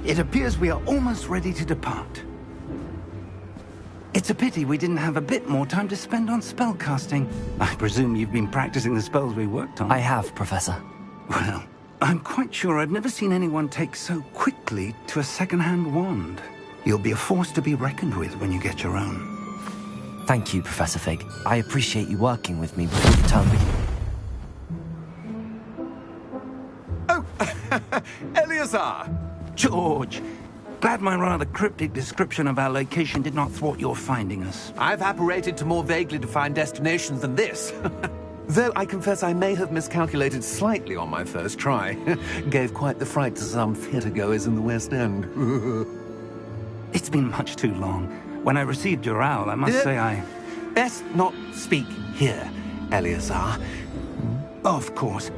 It appears we are almost ready to depart. It's a pity we didn't have a bit more time to spend on spellcasting. I presume you've been practicing the spells we worked on. I have, Professor. Well, I'm quite sure I've never seen anyone take so quickly to a second-hand wand. You'll be a force to be reckoned with when you get your own. Thank you, Professor Fig. I appreciate you working with me before the term begins. Oh, Eleazar! George! Glad my rather cryptic description of our location did not thwart your finding us. I've apparated to more vaguely defined destinations than this. Though I confess I may have miscalculated slightly on my first try. Gave quite the fright to some theatre-goers in the West End. It's been much too long. When I received your owl, I must say I... Best not speak here, Eleazar. Of course.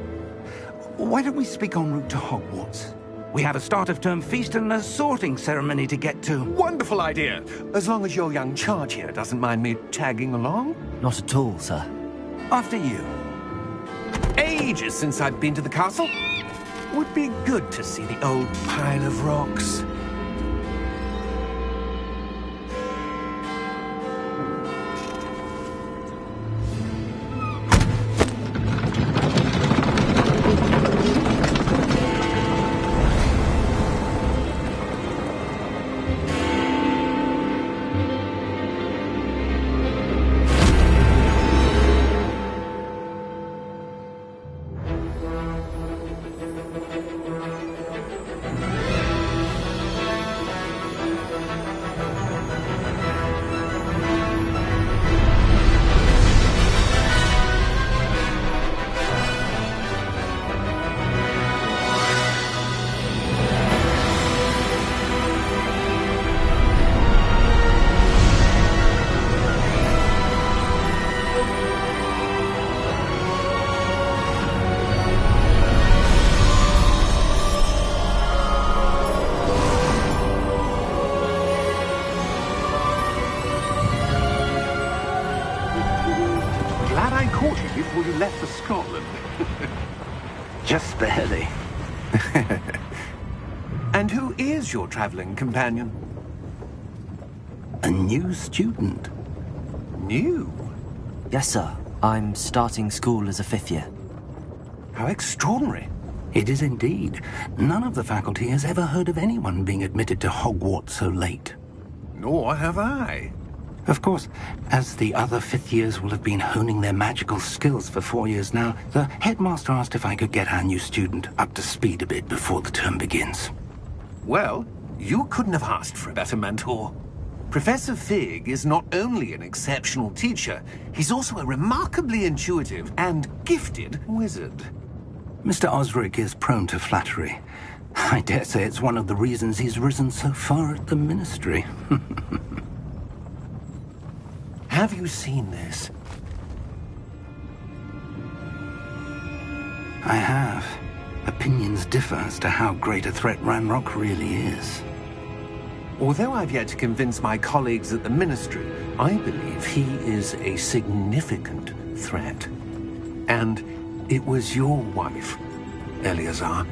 Why don't we speak en route to Hogwarts? We have a start-of-term feast and a sorting ceremony to get to. Wonderful idea! As long as your young charge here doesn't mind me tagging along. Not at all, sir. After you. Ages since I've been to the castle. Would be good to see the old pile of rocks. Before you left for Scotland. Just barely. And who is your traveling companion? A new student. New? Yes, sir. I'm starting school as a 5th year. How extraordinary. It is indeed. None of the faculty has ever heard of anyone being admitted to Hogwarts so late. Nor have I. Of course, as the other 5th years will have been honing their magical skills for 4 years now, the headmaster asked if I could get our new student up to speed a bit before the term begins. Well, you couldn't have asked for a better mentor. Professor Fig is not only an exceptional teacher, he's also a remarkably intuitive and gifted wizard. Mr. Osric is prone to flattery. I dare say it's one of the reasons he's risen so far at the Ministry. Have you seen this? I have. Opinions differ as to how great a threat Ranrock really is. Although I've yet to convince my colleagues at the Ministry, I believe he is a significant threat. And it was your wife, Eleazar,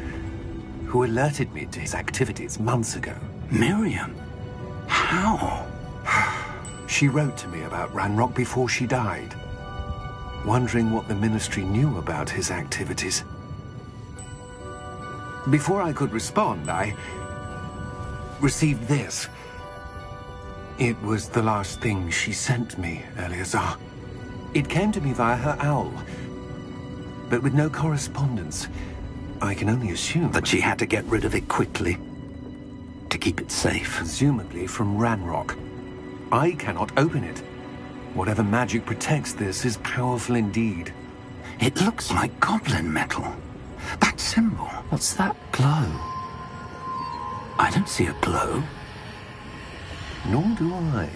who alerted me to his activities months ago. Miriam? How? She wrote to me about Ranrock before she died, wondering what the Ministry knew about his activities. Before I could respond, I received this. It was the last thing she sent me, Eleazar. It came to me via her owl, but with no correspondence. I can only assume that she had to get rid of it quickly, to keep it safe. Presumably from Ranrock. I cannot open it. Whatever magic protects this is powerful indeed. It looks like goblin metal. That symbol. What's that glow? I don't see a glow. Nor do I.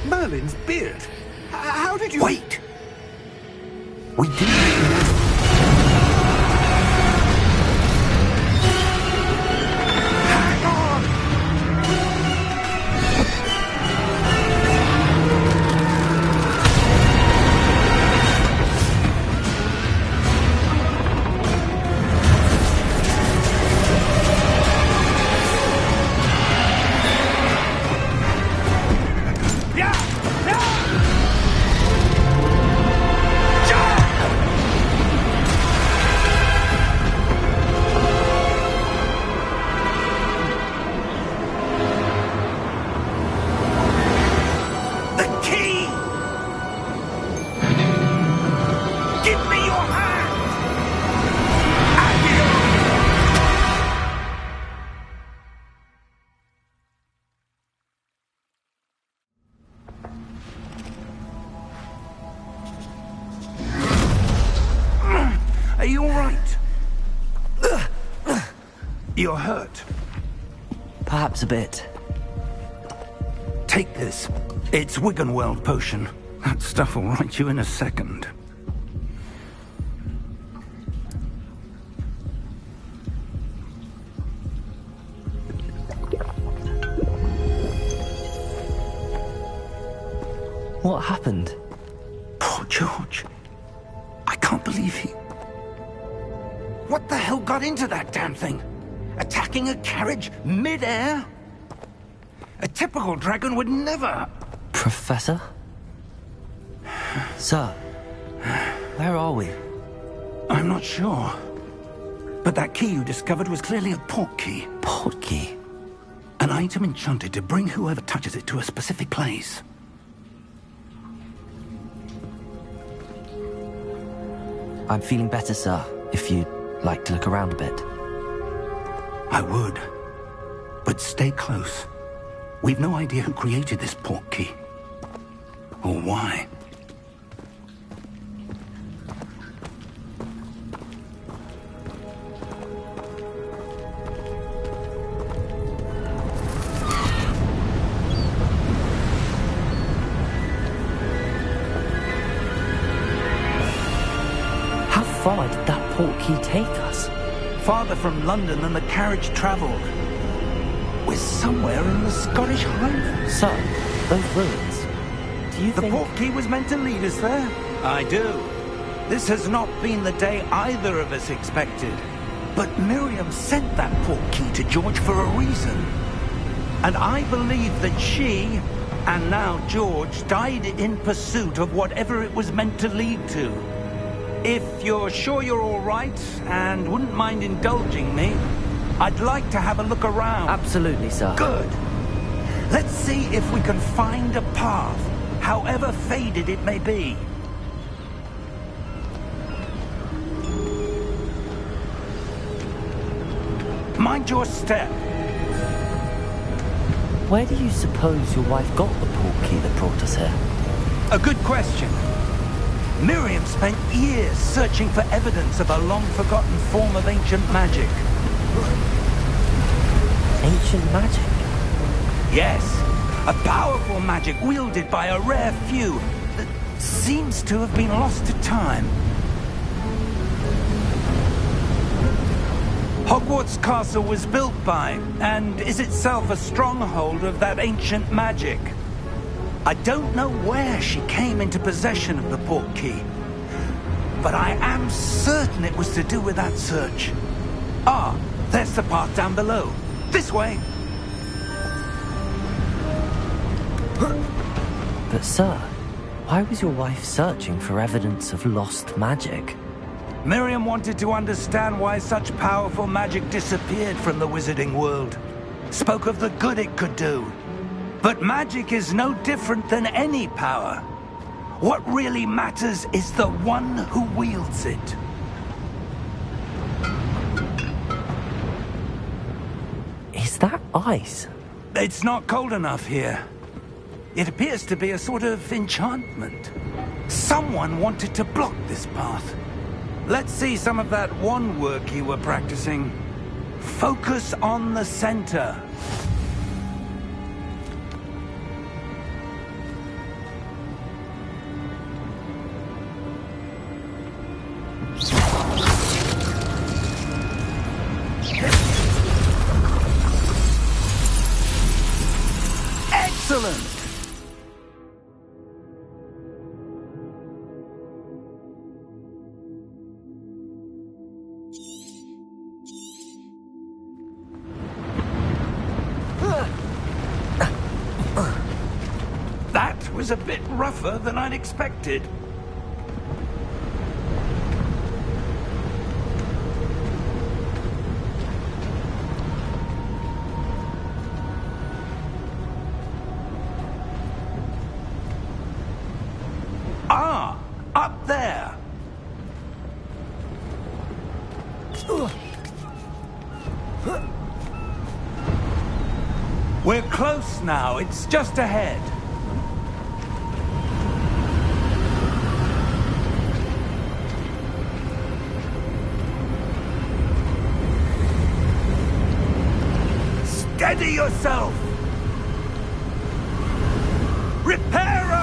Merlin's beard. How did you... Wait! We didn't... You're hurt. Perhaps a bit. Take this. It's Wiggenweld potion. That stuff will right you in a second. What happened? Poor George. I can't believe he... What the hell got into that damn thing? Attacking a carriage mid-air? A typical dragon would never... Professor? Sir, where are we? I'm not sure. But that key you discovered was clearly a port key. Port key? An item enchanted to bring whoever touches it to a specific place. I'm feeling better, sir, if you'd like to look around a bit. I would. But stay close. We've no idea who created this port key. Or why. How far did that port key take us? Farther from London than the carriage travelled. We're somewhere in the Scottish Highlands. Sir, those ruins. Do you The think... port key was meant to lead us there? I do. This has not been the day either of us expected. But Miriam sent that port key to George for a reason. And I believe that she, and now George, died in pursuit of whatever it was meant to lead to. If you're sure you're all right, and wouldn't mind indulging me, I'd like to have a look around. Absolutely, sir. Good. Let's see if we can find a path, however faded it may be. Mind your step. Where do you suppose your wife got the port key that brought us here? A good question. Miriam spent years searching for evidence of a long-forgotten form of ancient magic. Ancient magic? Yes, a powerful magic wielded by a rare few that seems to have been lost to time. Hogwarts Castle was built by, and is itself a stronghold of that ancient magic. I don't know where she came into possession of the port key, but I am certain it was to do with that search. Ah, there's the path down below. This way. But sir, why was your wife searching for evidence of lost magic? Miriam wanted to understand why such powerful magic disappeared from the wizarding world. Spoke of the good it could do. But magic is no different than any power. What really matters is the one who wields it. Is that ice? It's not cold enough here. It appears to be a sort of enchantment. Someone wanted to block this path. Let's see some of that wand work you were practicing. Focus on the center. Excellent! That was a bit rougher than I'd expected. Ah, up there. We're close now. It's just ahead. Steady yourself! Reparo!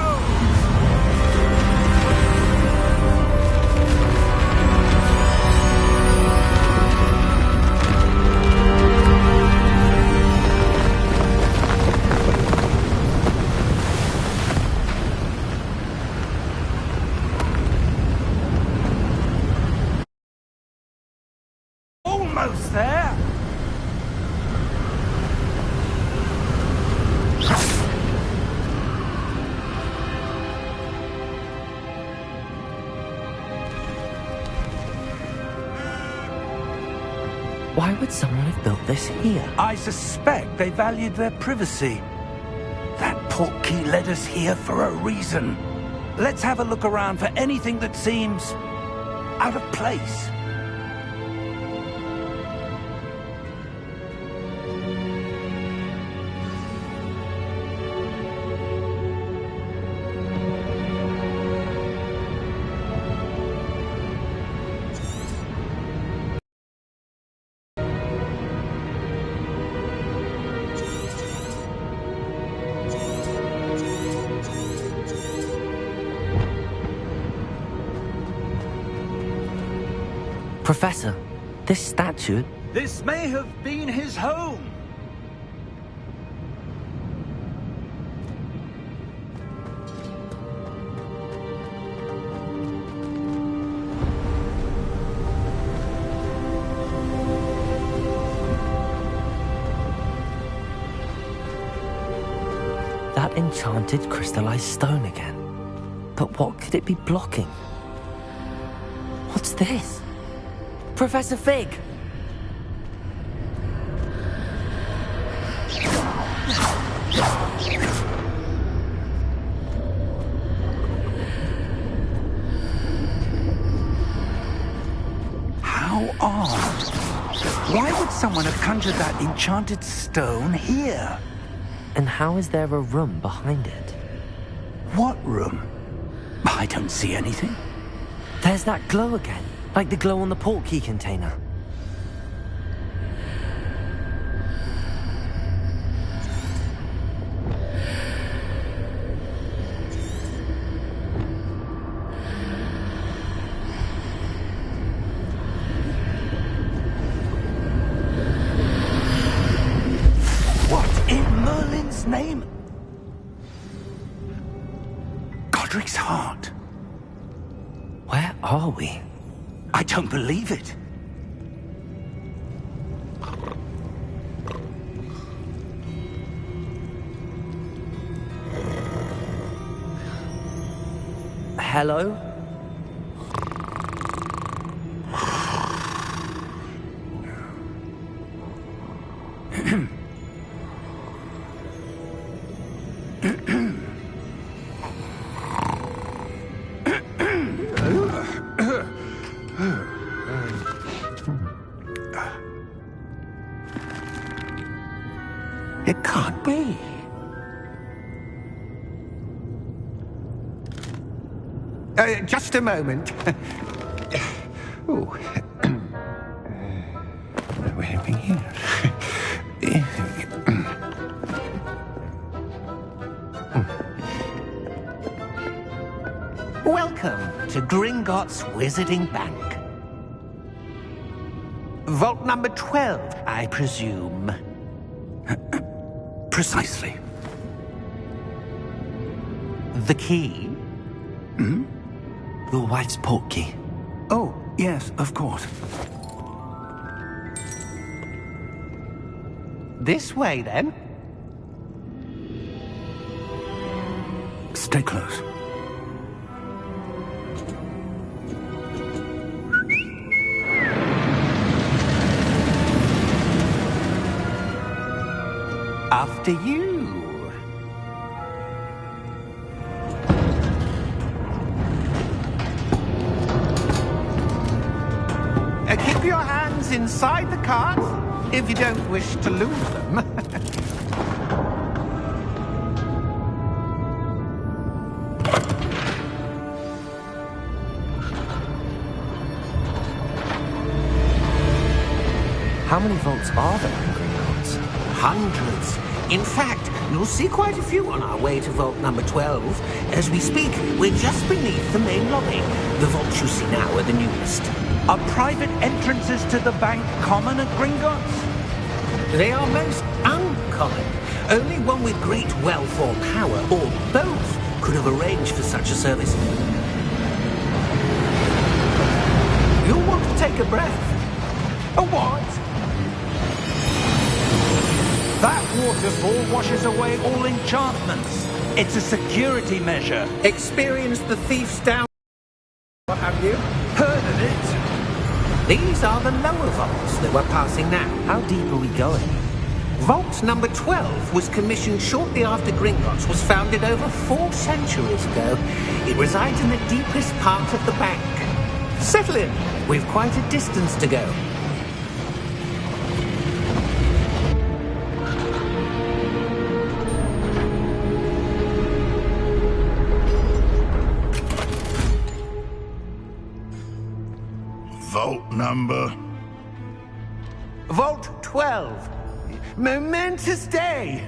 Almost there! Why would someone have built this here? I suspect they valued their privacy. That portkey led us here for a reason. Let's have a look around for anything that seems out of place. Professor, this statue... This may have been his home. That enchanted crystallized stone again. But what could it be blocking? What's this? Professor Fig! How odd. Why would someone have conjured that enchanted stone here? And how is there a room behind it? What room? I don't see anything. There's that glow again, like the glow on the portkey container. What in Merlin's name? Godric's heart. Where are we? I don't believe it. Hello? It can't be. Just a moment. Oh. Where are we here? Welcome to Gringotts Wizarding Bank. Vault number 12, I presume. Precisely. The key? Hmm? Your wife's portkey. Oh, yes, of course. This way, then. Stay close. After you. Keep your hands inside the cart if you don't wish to lose them. How many vaults are there in Gringotts? Hundreds. In fact, you'll see quite a few on our way to vault number 12. As we speak, we're just beneath the main lobby. The vaults you see now are the newest. Are private entrances to the bank common at Gringotts? They are most uncommon. Only one with great wealth or power, or both, could have arranged for such a service. You'll want to take a breath. A what? That waterfall washes away all enchantments. It's a security measure. Experienced the thief's down... What have you? Heard of it? These are the lower vaults that we're passing now. How deep are we going? Vault number 12 was commissioned shortly after Gringotts was founded over 4 centuries ago. It resides in the deepest part of the bank. Settle in. We've quite a distance to go. Vault number? Vault 12. Momentous day.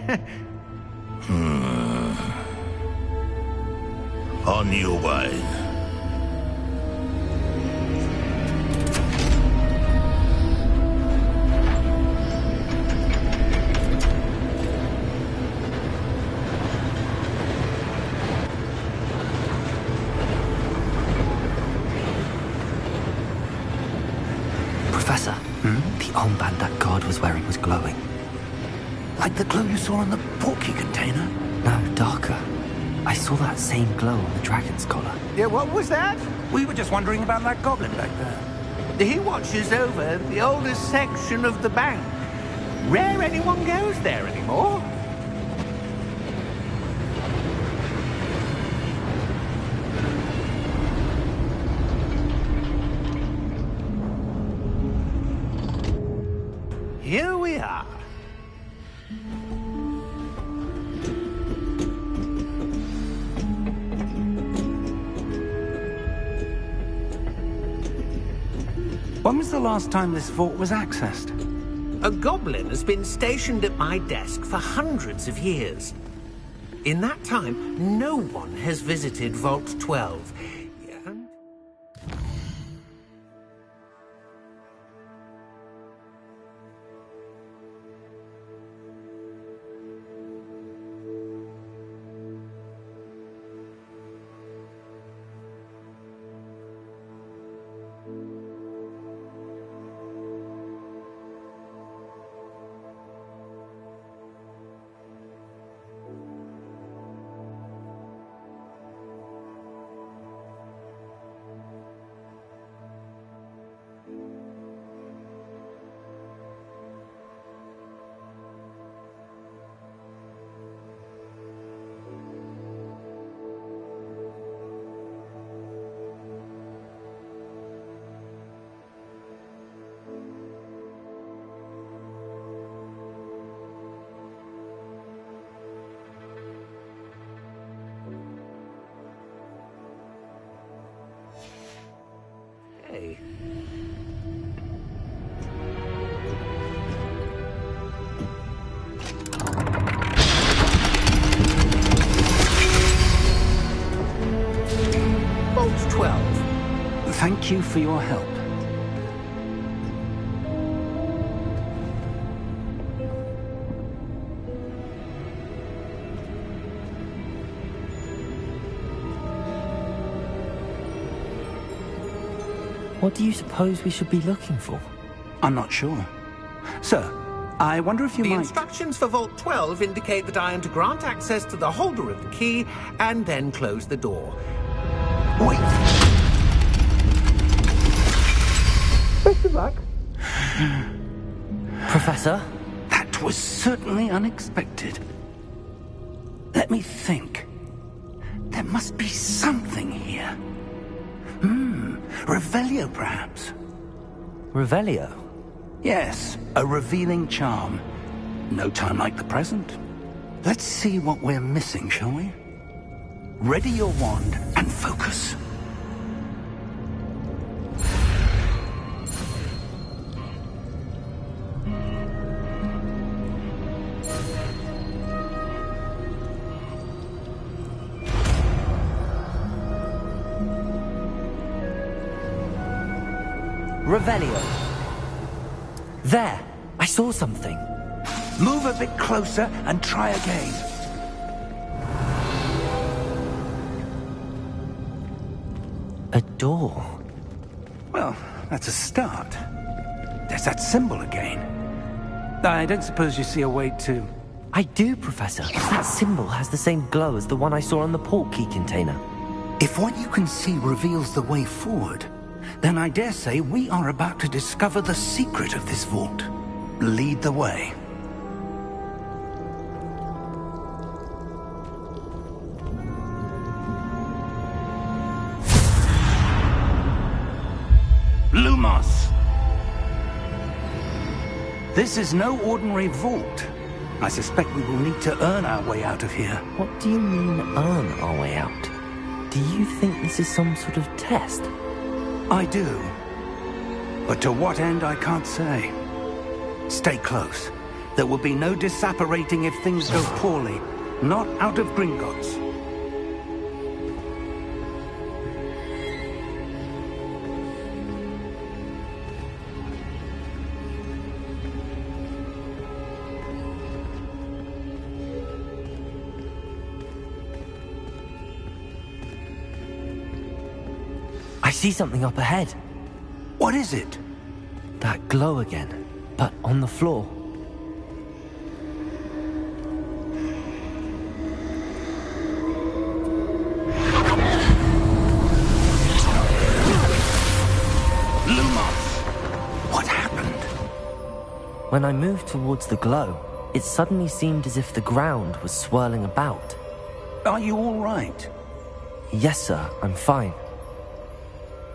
On your way. Professor, the armband that guard was wearing was glowing. Like the glow you saw on the portkey container? No, darker. I saw that same glow on the dragon's collar. Yeah, what was that? We were just wondering about that goblin back there. He watches over the oldest section of the bank. Rare anyone goes there anymore. Here we are. When was the last time this vault was accessed? A goblin has been stationed at my desk for hundreds of years. In that time, no one has visited Vault 12. And... Hey. Vault 12. Thank you for your help. What do you suppose we should be looking for? I'm not sure. Sir, I wonder if you The might... instructions for Vault 12 indicate that I am to grant access to the holder of the key and then close the door. Wait! Best of luck. Professor? That was certainly unexpected. Let me think. There must be something here. Revelio, perhaps? Revelio? Yes, a revealing charm. No time like the present. Let's see what we're missing, shall we? Ready your wand and focus. Revelio. There! I saw something. Move a bit closer and try again. A door. Well, that's a start. There's that symbol again. I don't suppose you see a way to... I do, Professor. That symbol has the same glow as the one I saw on the port key container. If what you can see reveals the way forward, then I dare say we are about to discover the secret of this vault. Lead the way. Lumos! This is no ordinary vault. I suspect we will need to earn our way out of here. What do you mean, earn our way out? Do you think this is some sort of test? I do. But to what end, I can't say. Stay close. There will be no disapparating if things go poorly. Not out of Gringotts. I see something up ahead. What is it? That glow again, but on the floor. Lumos! What happened? When I moved towards the glow, it suddenly seemed as if the ground was swirling about. Are you all right? Yes, sir, I'm fine.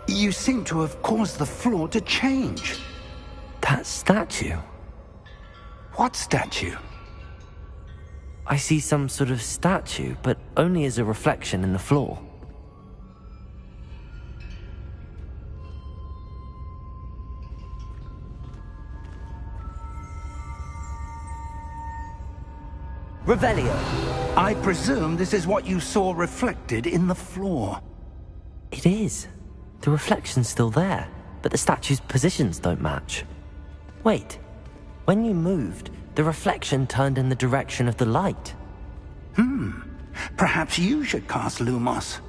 You seem to have caused the floor to change. That statue? What statue? I see some sort of statue, but only as a reflection in the floor. Revelio. I presume this is what you saw reflected in the floor. It is. The reflection's still there, but the statue's positions don't match. Wait. When you moved, the reflection turned in the direction of the light. Perhaps you should cast Lumos.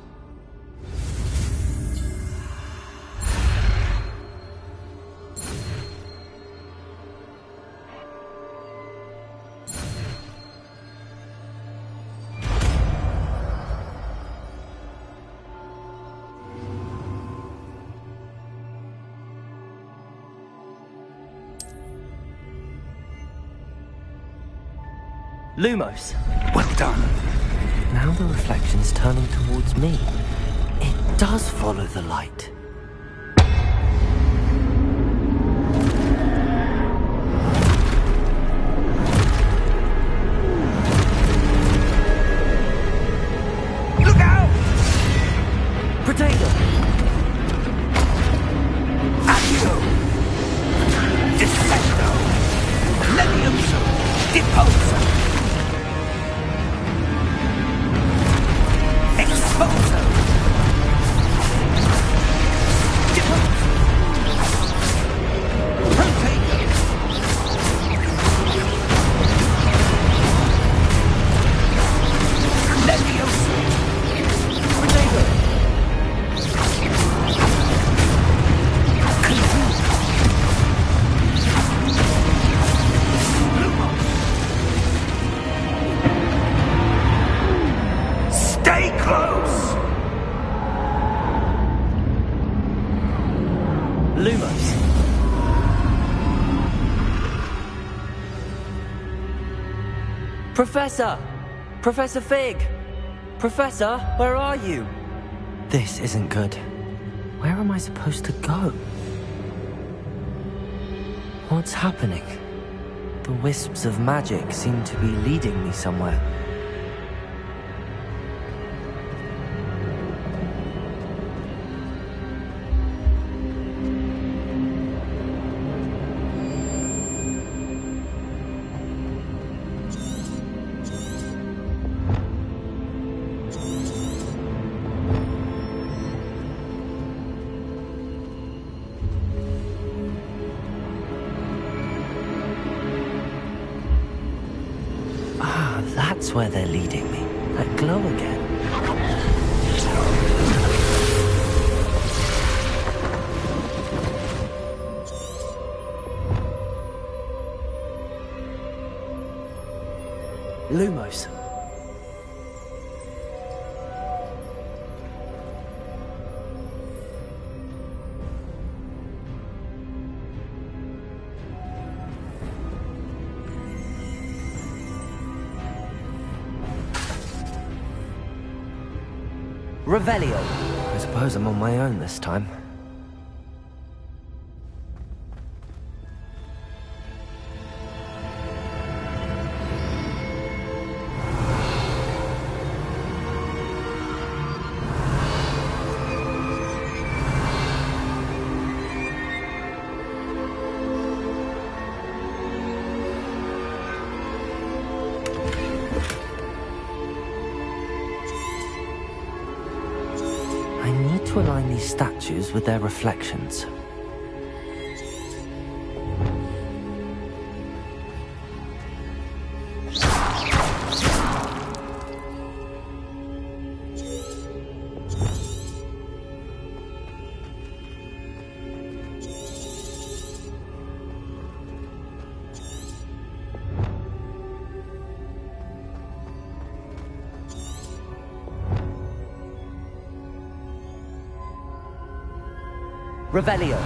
Lumos. Well done. Now the reflection's turning towards me. It does follow the light. Look out! Potato! Accio! Descendo! Levioso! Deposo! Exposo! Deposo! Protego! Levioso! Potato! Stay close! Lumos. Professor! Professor Fig! Professor, where are you? This isn't good. Where am I supposed to go? What's happening? The wisps of magic seem to be leading me somewhere. swear they're leading me. That glow again. Lumos. Revelio. I suppose I'm on my own this time. To align these statues with their reflections. Revelio.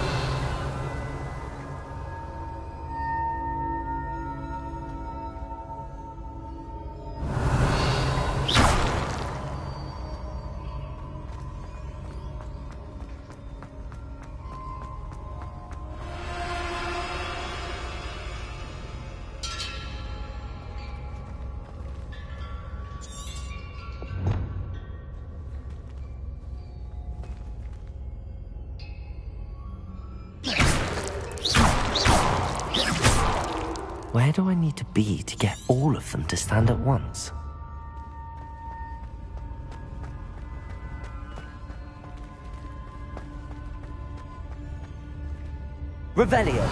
Where do I need to be to get all of them to stand at once? Revelio.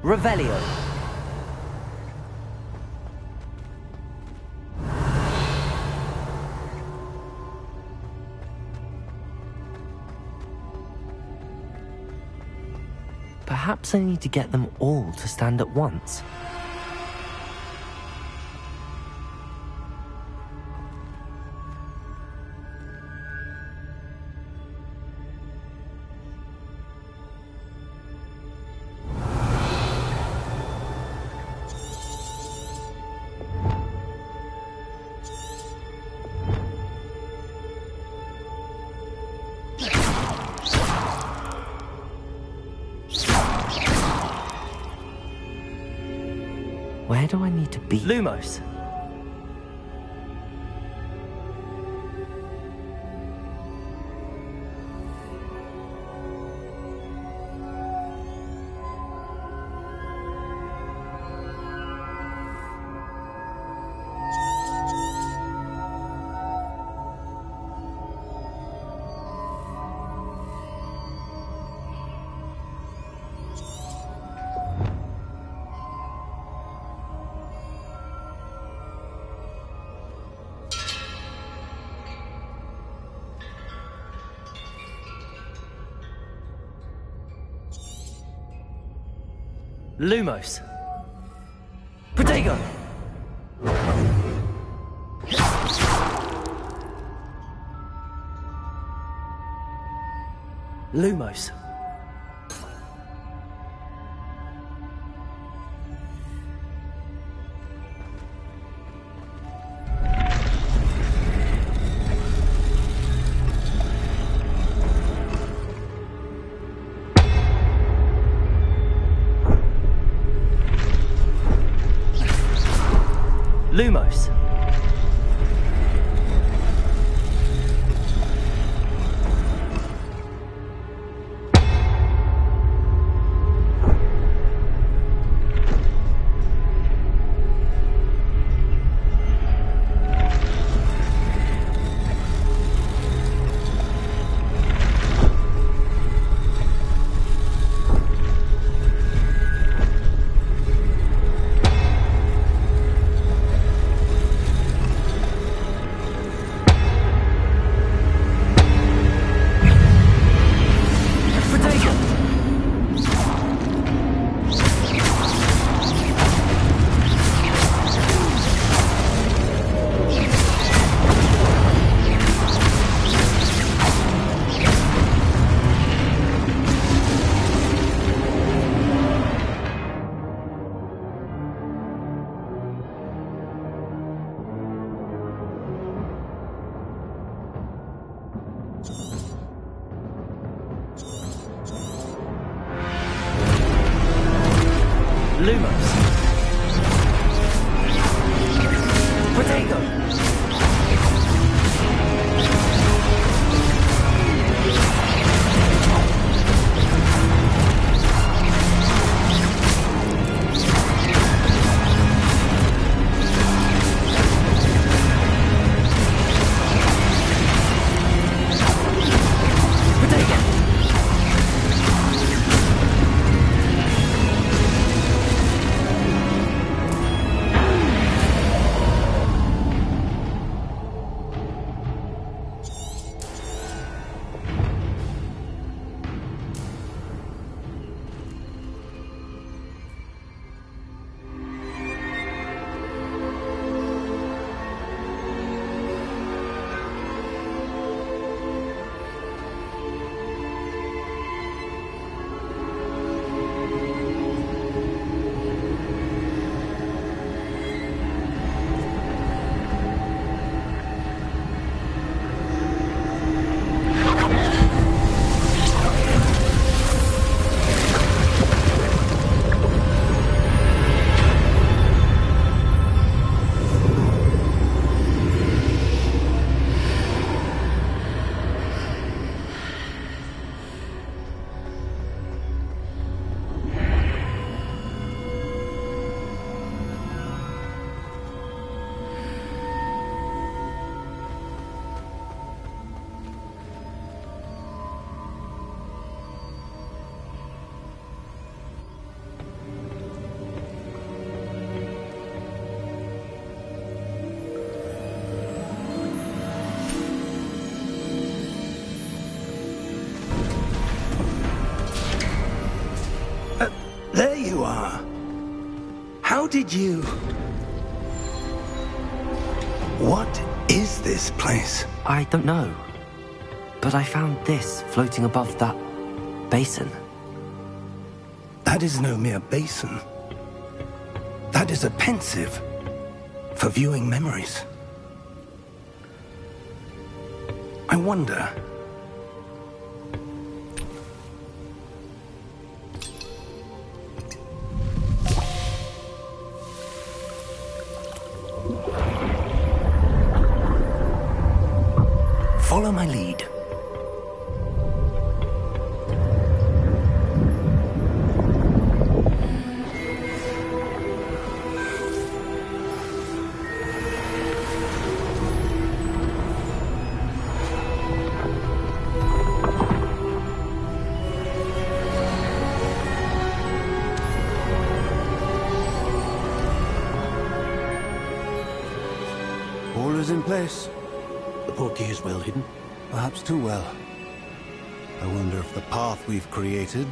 Revelio. Perhaps I need to get them all to stand at once. Where do I need to be? Lumos. Lumos. Protego! Lumos. Lumos. Lumos. Protego. There you are. How did you... What is this place? I don't know. But I found this floating above that basin. That is no mere basin. That is a pensive for viewing memories. I wonder... Follow my lead. All is in place. The portkey is well hidden. Perhaps too well. I wonder if the path we've created...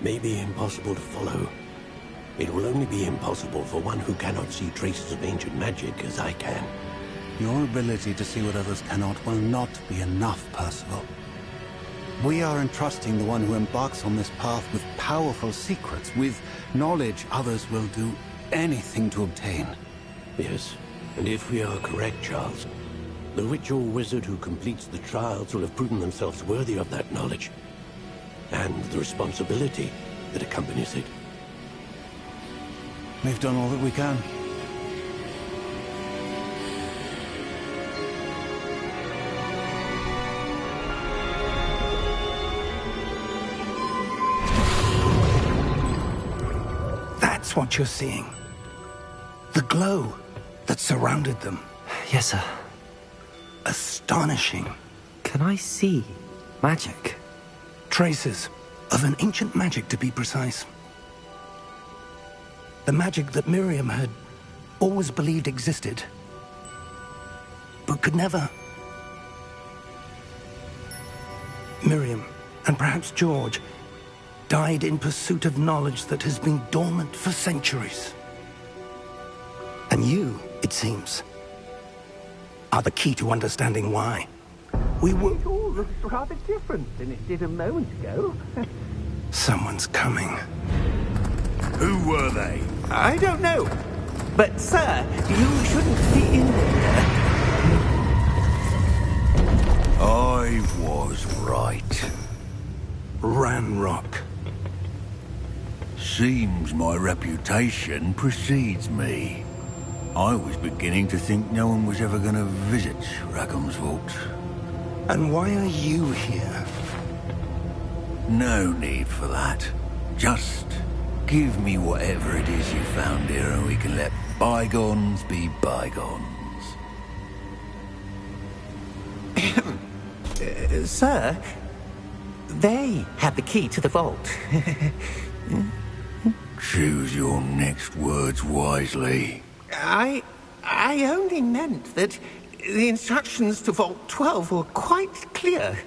May be impossible to follow. It will only be impossible for one who cannot see traces of ancient magic as I can. Your ability to see what others cannot will not be enough, Percival. We are entrusting the one who embarks on this path with powerful secrets, with knowledge others will do anything to obtain. Yes, and if we are correct, Charles, the witch or wizard who completes the trials will have proven themselves worthy of that knowledge, and the responsibility that accompanies it. We've done all that we can. That's what you're seeing. The glow that surrounded them. Yes, sir. Astonishing. Can I see magic? Traces of an ancient magic, to be precise. The magic that Miriam had always believed existed, but could never. Miriam, and perhaps George, died in pursuit of knowledge that has been dormant for centuries. And you, it seems, are the key to understanding why. We were... It all looks rather different than it did a moment ago. Someone's coming. Who were they? I don't know. But, sir, you shouldn't be in there. I was right. Ranrock. Seems my reputation precedes me. I was beginning to think no one was ever going to visit Rackham's vault. And why are you here? No need for that. Just give me whatever it is you found here and we can let bygones be bygones. Sir, they have the key to the vault. Choose your next words wisely. I only meant that the instructions to Vault 12 were quite clear.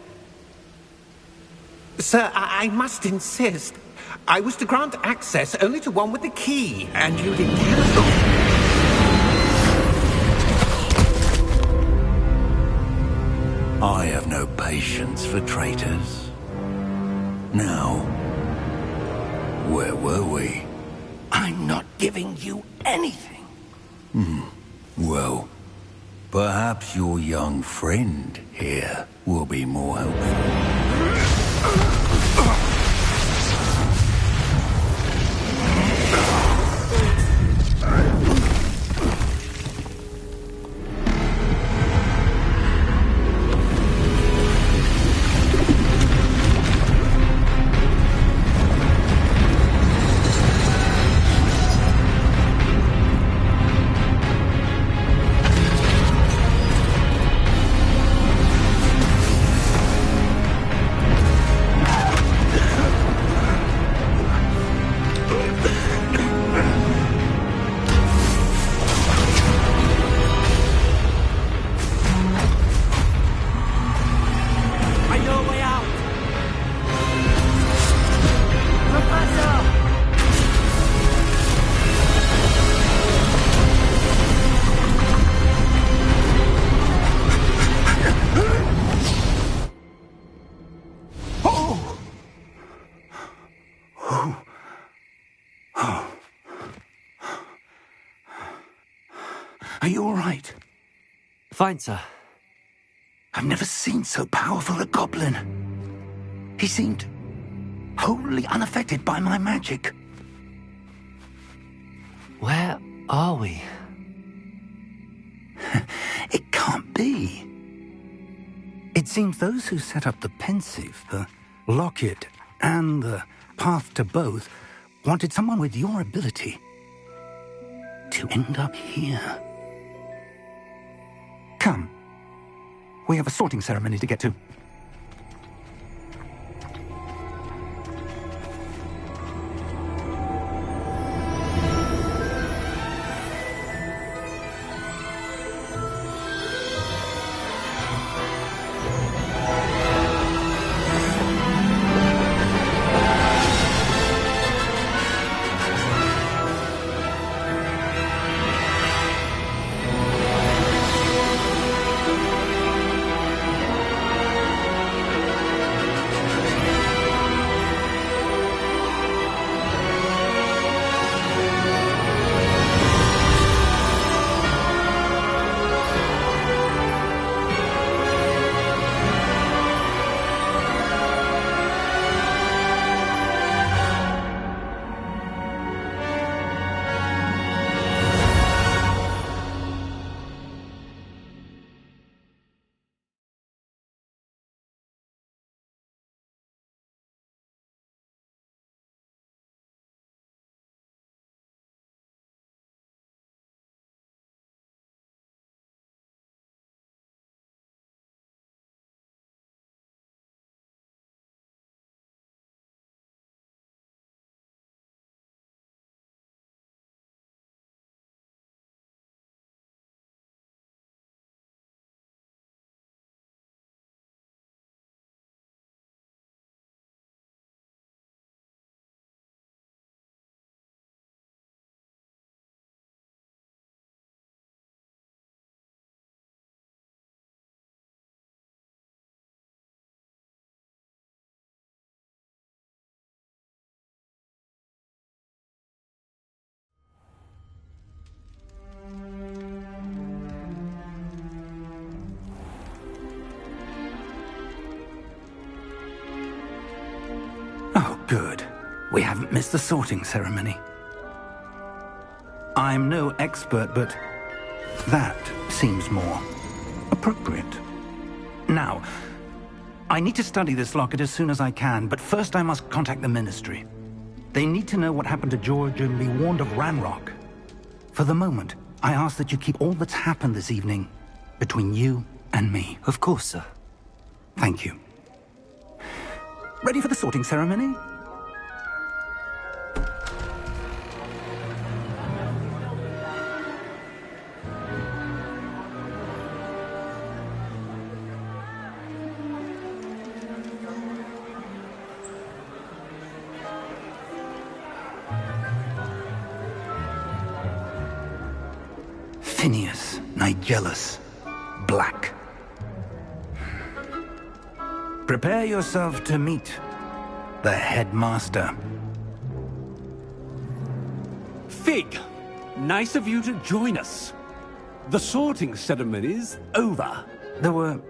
Sir, I must insist. I was to grant access only to one with the key, and you didn't cancel. I have no patience for traitors. Now, where were we? I'm not giving you anything. Well, perhaps your young friend here will be more helpful. Are you all right? Fine, sir. I've never seen so powerful a goblin. He seemed wholly unaffected by my magic. Where are we? It can't be. It seems those who set up the pensive, the locket, and the path to both wanted someone with your ability to end up here. Come. We have a sorting ceremony to get to. Oh, good. We haven't missed the sorting ceremony. I'm no expert, but that seems more appropriate. Now, I need to study this locket as soon as I can, but first I must contact the Ministry. They need to know what happened to George and be warned of Ranrock. For the moment, I ask that you keep all that's happened this evening between you and me. Of course, sir. Thank you. Ready for the sorting ceremony? Phineas, Nigellus, Black. Prepare yourself to meet the headmaster. Fig, nice of you to join us. The sorting ceremony's over. There were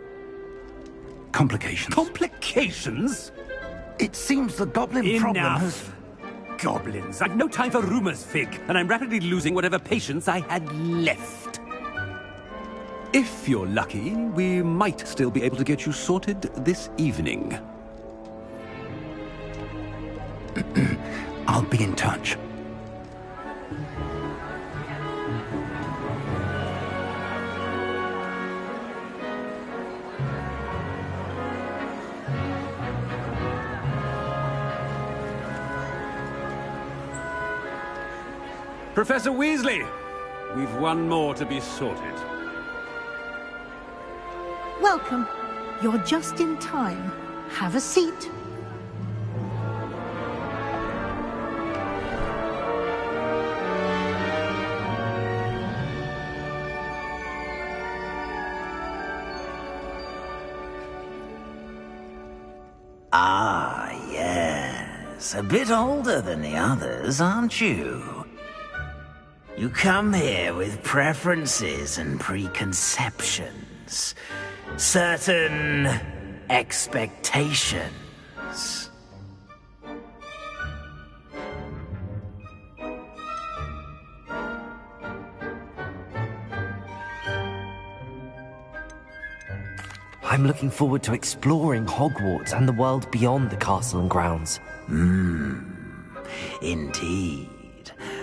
complications. Complications? It seems the goblin problem has... Enough! Goblins. I've no time for rumors, Fig, and I'm rapidly losing whatever patience I had left. If you're lucky, we might still be able to get you sorted this evening. I'll be in touch. Professor Weasley, we've one more to be sorted. Welcome. You're just in time. Have a seat. Ah, yes. A bit older than the others, aren't you? You come here with preferences and preconceptions. Certain expectations. I'm looking forward to exploring Hogwarts and the world beyond the castle and grounds. Indeed.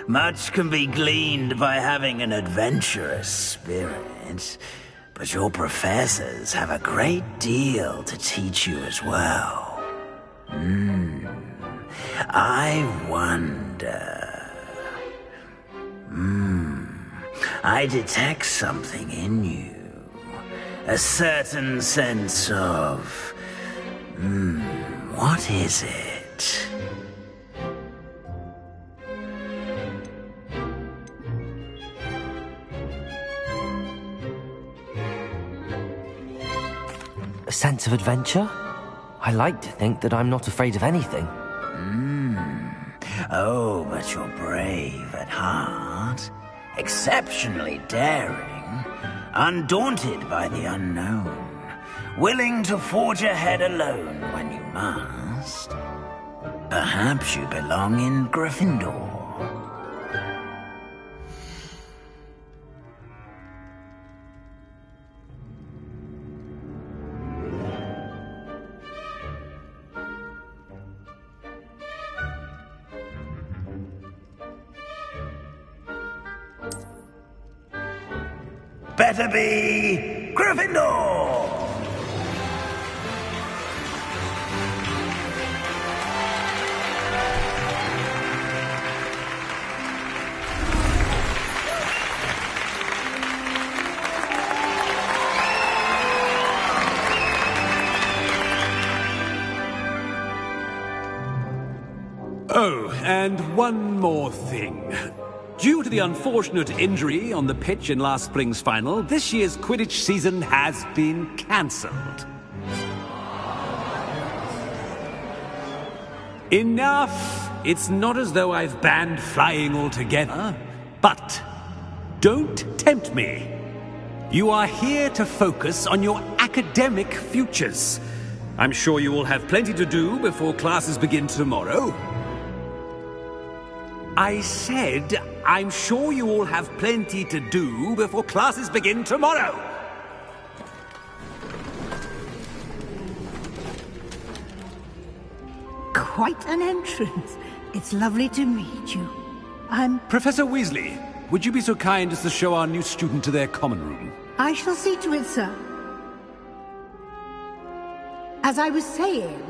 Much can be gleaned by having an adventurous spirit, but your professors have a great deal to teach you as well. I wonder... I detect something in you. A certain sense of... what is it? A sense of adventure? I like to think that I'm not afraid of anything. Oh, but you're brave at heart. Exceptionally daring. Undaunted by the unknown. Willing to forge ahead alone when you must. Perhaps you belong in Gryffindor. Better be Gryffindor! Oh, and one more thing. Due to the unfortunate injury on the pitch in last spring's final, this year's Quidditch season has been cancelled. Enough! It's not as though I've banned flying altogether, but don't tempt me. You are here to focus on your academic futures. I'm sure you will have plenty to do before classes begin tomorrow. I said, I'm sure you all have plenty to do before classes begin tomorrow. Quite an entrance. It's lovely to meet you. Professor Weasley, would you be so kind as to show our new student to their common room? I shall see to it, sir. As I was saying,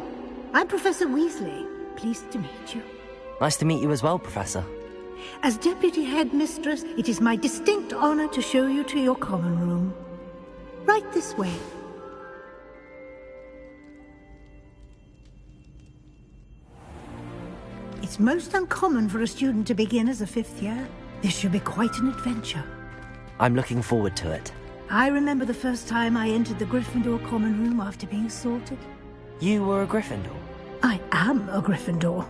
I'm Professor Weasley. Pleased to meet you. Nice to meet you as well, Professor. As Deputy Headmistress, it is my distinct honor to show you to your common room. Right this way. It's most uncommon for a student to begin as a 5th year. This should be quite an adventure. I'm looking forward to it. I remember the first time I entered the Gryffindor common room after being sorted. You were a Gryffindor? I am a Gryffindor.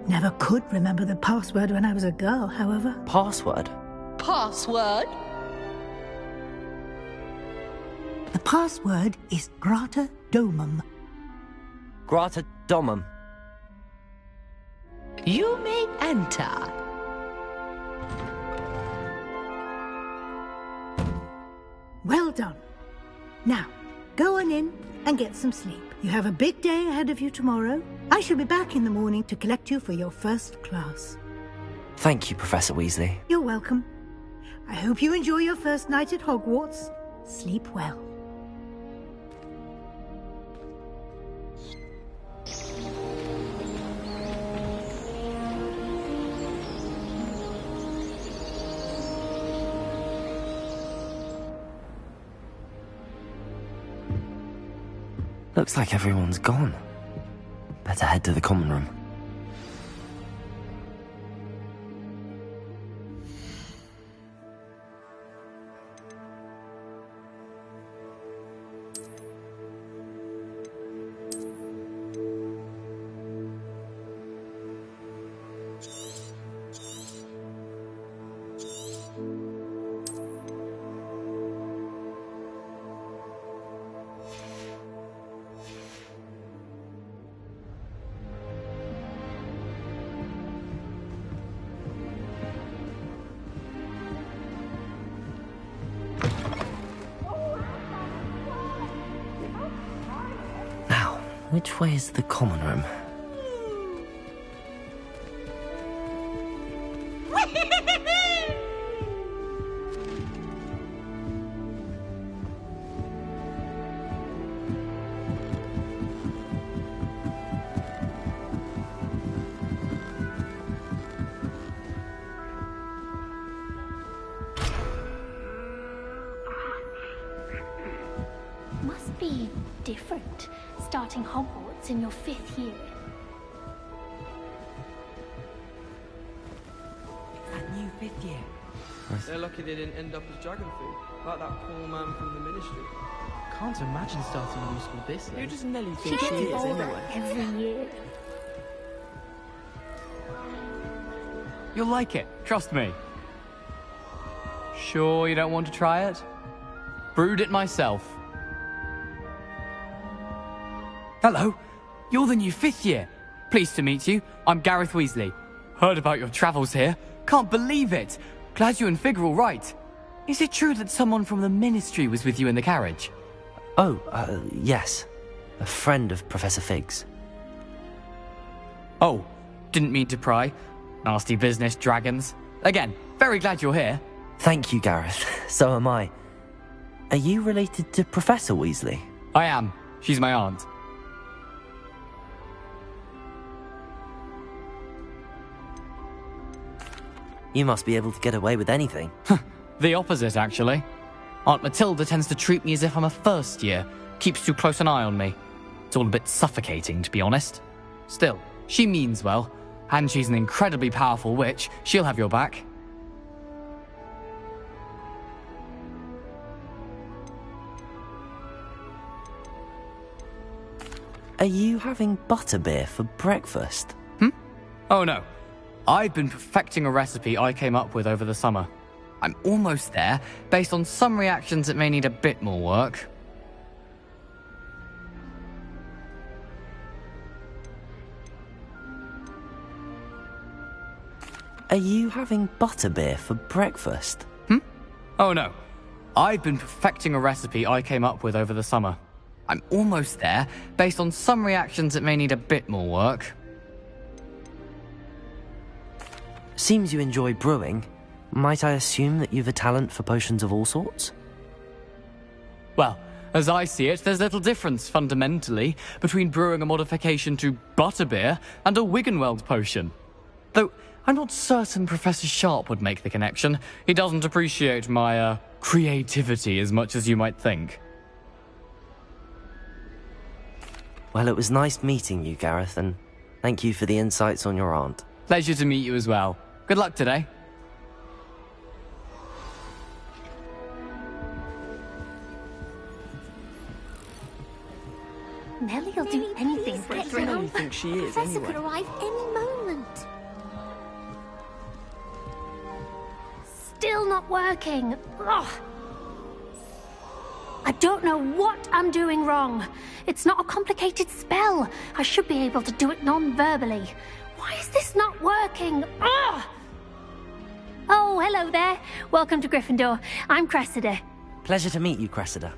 Never could remember the password when I was a girl, however. Password? Password? The password is Grata Domum. Grata Domum. You may enter. Well done. Now, go on in and get some sleep. You have a big day ahead of you tomorrow. I shall be back in the morning to collect you for your first class. Thank you, Professor Weasley. You're welcome. I hope you enjoy your first night at Hogwarts. Sleep well. Looks like everyone's gone. Better head to the common room. Which way is the common room? Must be different, starting Hogwarts in your 5th year. That new 5th year. They're lucky they didn't end up as dragon food, like that poor man from the ministry. Can't imagine starting a new school this late. Who does Nelly She think she gets is older anyway? every year. You'll like it, trust me. Sure you don't want to try it? Brewed it myself. Hello, you're the new 5th year. Pleased to meet you. I'm Gareth Weasley. Heard about your travels here. Can't believe it. Glad you and Fig are all right. Is it true that someone from the Ministry was with you in the carriage? Oh, yes. A friend of Professor Fig's. Oh, didn't mean to pry. Nasty business, dragons. Again, very glad you're here. Thank you, Gareth. So am I. Are you related to Professor Weasley? I am. She's my aunt. You must be able to get away with anything. The opposite, actually. Aunt Matilda tends to treat me as if I'm a first year. Keeps too close an eye on me. It's all a bit suffocating, to be honest. Still, she means well. And she's an incredibly powerful witch. She'll have your back. Are you having butterbeer for breakfast? Oh no. I've been perfecting a recipe I came up with over the summer. I'm almost there, based on some reactions that may need a bit more work. Are you having butterbeer for breakfast? Oh no. I've been perfecting a recipe I came up with over the summer. I'm almost there. Based on some reactions, it may need a bit more work. Seems you enjoy brewing. Might I assume that you've a talent for potions of all sorts? Well, as I see it, there's little difference, fundamentally, between brewing a modification to butterbeer and a Wiggenweld potion. Though, I'm not certain Professor Sharp would make the connection. He doesn't appreciate my, creativity as much as you might think. Well, it was nice meeting you, Gareth, and thank you for the insights on your aunt. Pleasure to meet you as well. Good luck today. Nelly'll do anything for a I thrill. really think she is, Professor anyway. could arrive any moment. Still not working. Ugh. I don't know what I'm doing wrong. It's not a complicated spell. I should be able to do it non-verbally. Why is this not working? Ugh. Oh, hello there. Welcome to Gryffindor. I'm Cressida. Pleasure to meet you, Cressida.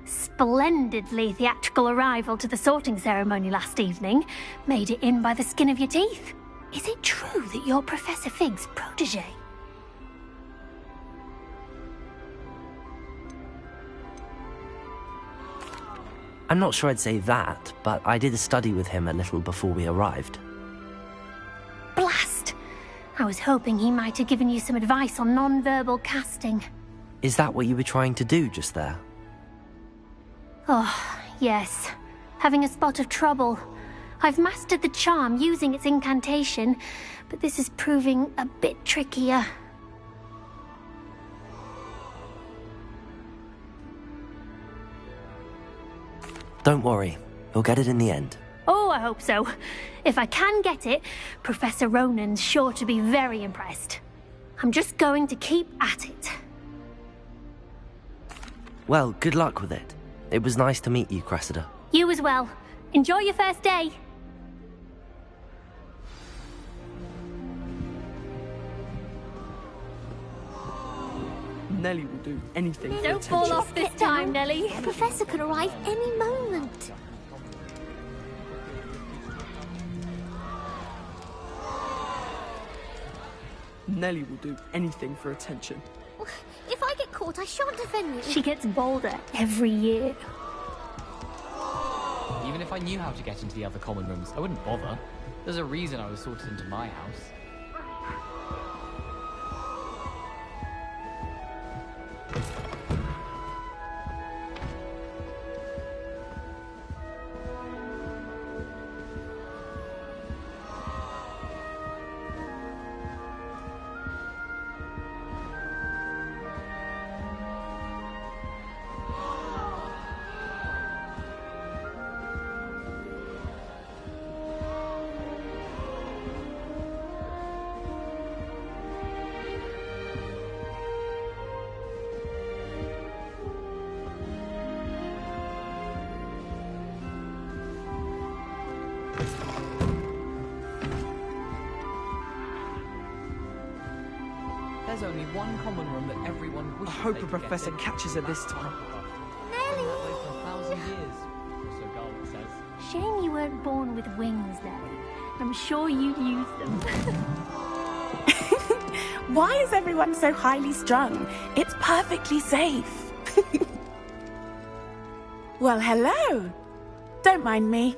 Splendidly theatrical arrival to the sorting ceremony last evening. Made it in by the skin of your teeth. Is it true that you're Professor Fig's protege? I'm not sure I'd say that, but I did a study with him a little before we arrived. Blast! I was hoping he might have given you some advice on non-verbal casting. Is that what you were trying to do just there? Oh, yes. Having a spot of trouble. I've mastered the charm using its incantation, but this is proving a bit trickier. Don't worry, you'll get it in the end. Oh, I hope so. If I can get it, Professor Ronan's sure to be very impressed. I'm just going to keep at it. Well, good luck with it. It was nice to meet you, Cressida. You as well. Enjoy your first day. Nelly will do anything for Don't attention. fall off this time, Nelly. The professor could arrive any moment. Nelly will do anything for attention. If I get caught, I shan't defend you. She gets bolder every year. Even if I knew how to get into the other common rooms, I wouldn't bother. There's a reason I was sorted into my house. There's only one common room that everyone wishes I hope they the could get professor in. catches her this time. Been that way for 1,000 years, so Garlic says. Shame you weren't born with wings, Nelly. I'm sure you'd use them. Why is everyone so highly strung? It's perfectly safe. Well, hello. Don't mind me.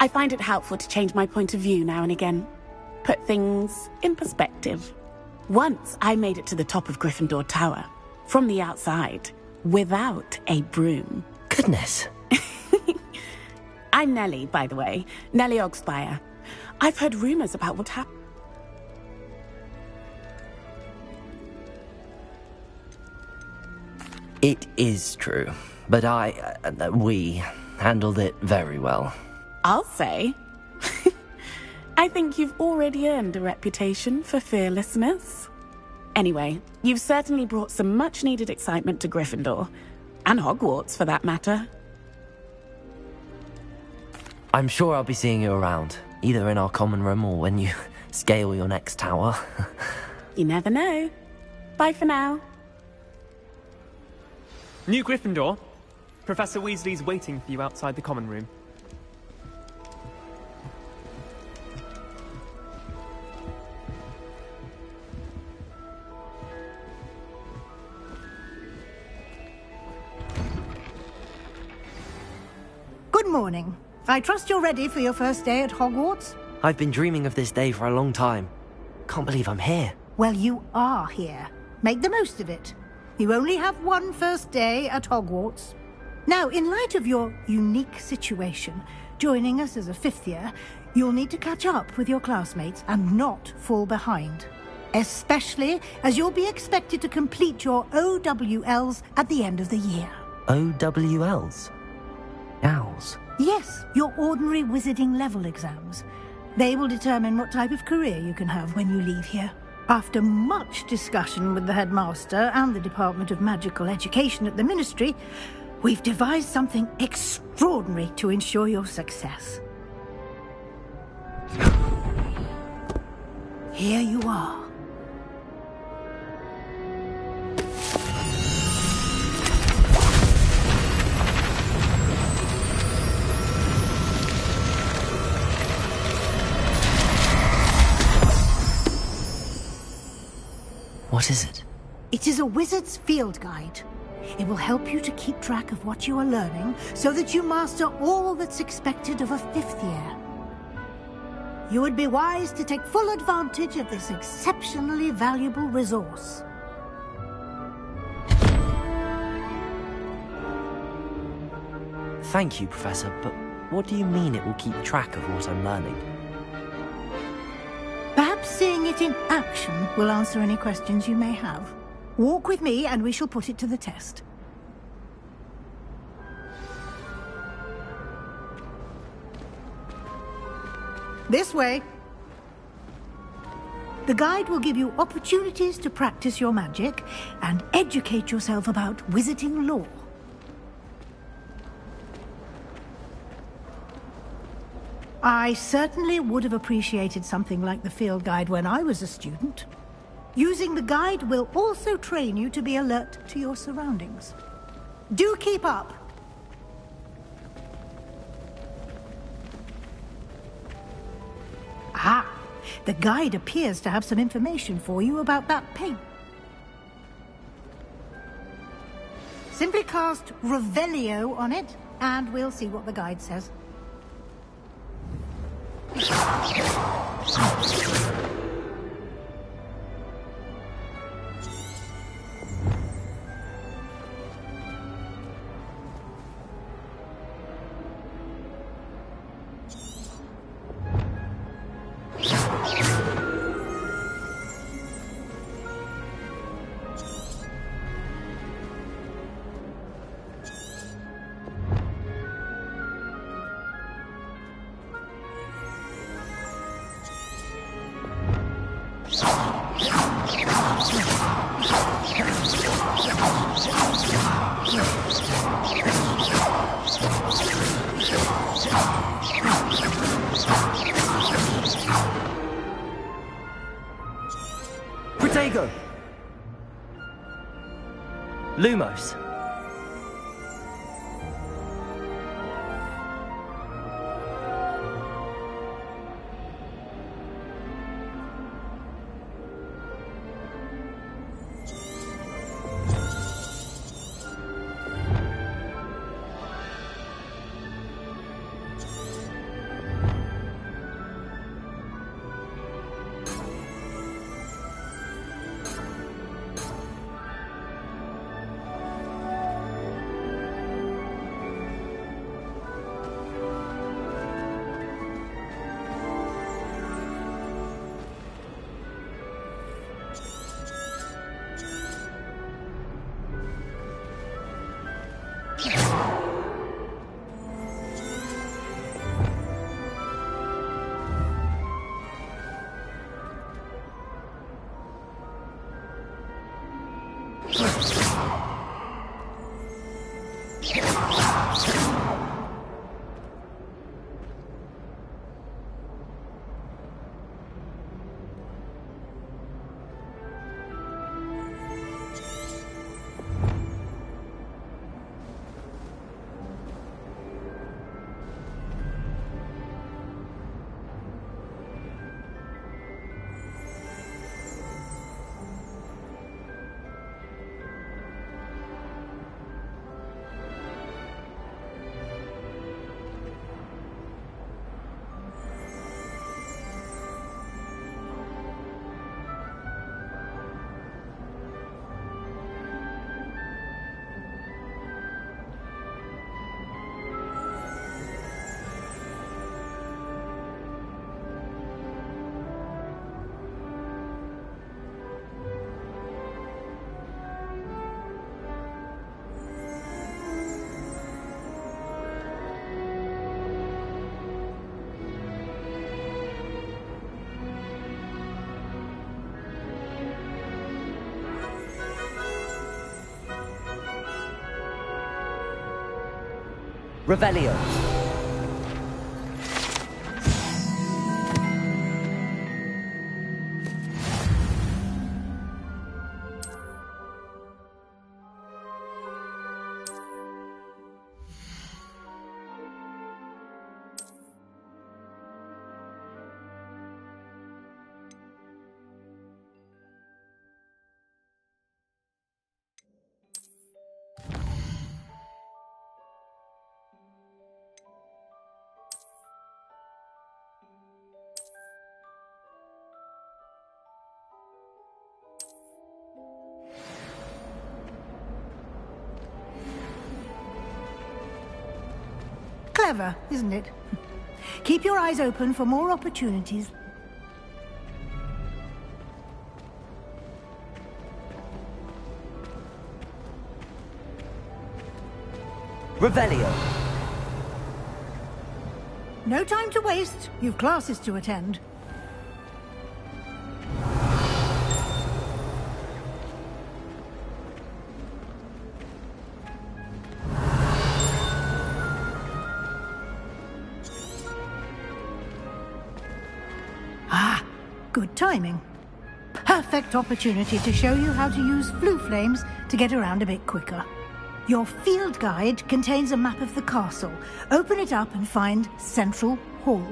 I find it helpful to change my point of view now and again. Put things in perspective. Once I made it to the top of Gryffindor Tower, from the outside, without a broom. Goodness. I'm Nelly, by the way. Nelly Ogspire. I've heard rumors about what happened. It is true, but we handled it very well. I'll say. I think you've already earned a reputation for fearlessness. Anyway, you've certainly brought some much-needed excitement to Gryffindor. And Hogwarts, for that matter. I'm sure I'll be seeing you around, either in our common room or when you scale your next tower. You never know. Bye for now. New Gryffindor. Professor Weasley's waiting for you outside the common room. Good morning. I trust you're ready for your first day at Hogwarts? I've been dreaming of this day for a long time. Can't believe I'm here. Well, you are here. Make the most of it. You only have one first day at Hogwarts. Now, in light of your unique situation, joining us as a fifth year, you'll need to catch up with your classmates and not fall behind. Especially as you'll be expected to complete your OWLs at the end of the year. OWLs? Owls? Yes, your ordinary wizarding level exams. They will determine what type of career you can have when you leave here. After much discussion with the headmaster and the Department of Magical Education at the Ministry, we've devised something extraordinary to ensure your success. Here you are. What is it? It is a wizard's field guide. It will help you to keep track of what you are learning so that you master all that's expected of a fifth year. You would be wise to take full advantage of this exceptionally valuable resource. Thank you, Professor, but what do you mean it will keep track of what I'm learning? Perhaps seeing it in action will answer any questions you may have. Walk with me and we shall put it to the test. This way. The guide will give you opportunities to practice your magic and educate yourself about wizarding lore. I certainly would have appreciated something like the field guide when I was a student. Using the guide will also train you to be alert to your surroundings. Do keep up! Ah, the guide appears to have some information for you about that paint. Simply cast Revelio on it, and we'll see what the guide says. Protego! Lumos. Revelio. Clever, isn't it? Keep your eyes open for more opportunities. Revelio. No time to waste. You've classes to attend. Ah, good timing. Perfect opportunity to show you how to use flue flames to get around a bit quicker. Your field guide contains a map of the castle. Open it up and find Central Hall.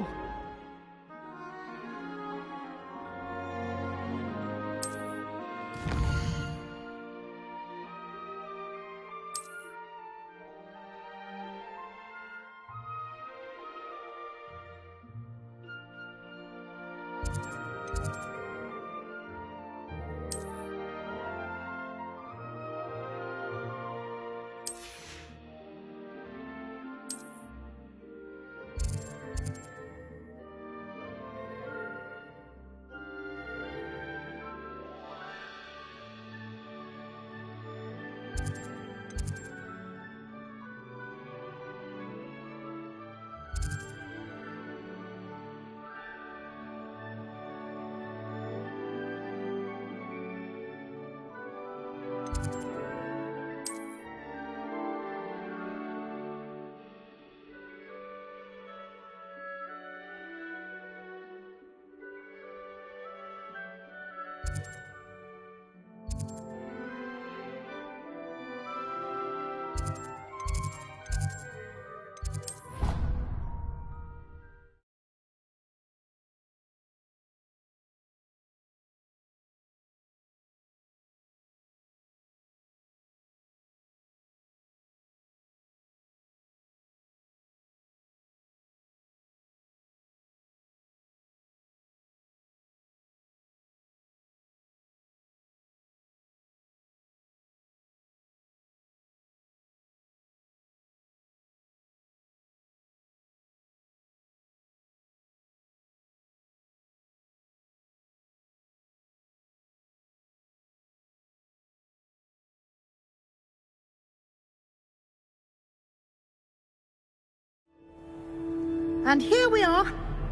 And here we are.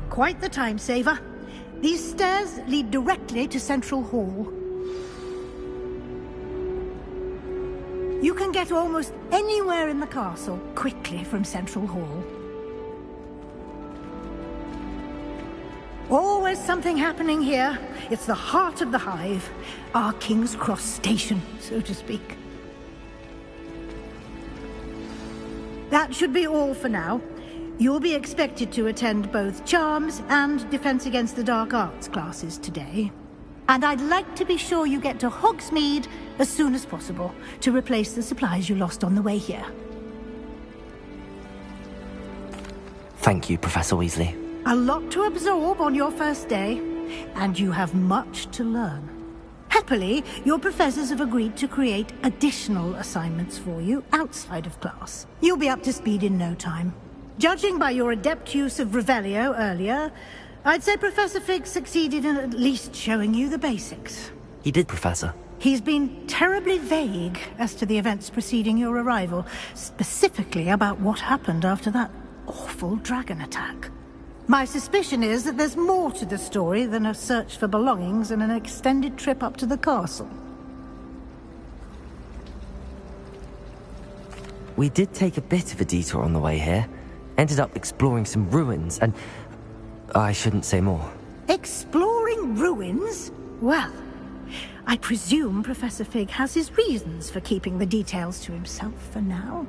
Quite the time saver. These stairs lead directly to Central Hall. You can get almost anywhere in the castle quickly from Central Hall. Always something happening here. It's the heart of the hive. Our King's Cross station, so to speak. That should be all for now. You'll be expected to attend both Charms and Defense Against the Dark Arts classes today. And I'd like to be sure you get to Hogsmeade as soon as possible to replace the supplies you lost on the way here. Thank you, Professor Weasley. A lot to absorb on your first day, and you have much to learn. Happily, your professors have agreed to create additional assignments for you outside of class. You'll be up to speed in no time. Judging by your adept use of Revelio earlier, I'd say Professor Fig succeeded in at least showing you the basics. He did, Professor. He's been terribly vague as to the events preceding your arrival, specifically about what happened after that awful dragon attack. My suspicion is that there's more to the story than a search for belongings and an extended trip up to the castle. we did take a bit of a detour on the way here. Ended up exploring some ruins, and I shouldn't say more. Exploring ruins? Well, I presume Professor Fig has his reasons for keeping the details to himself for now.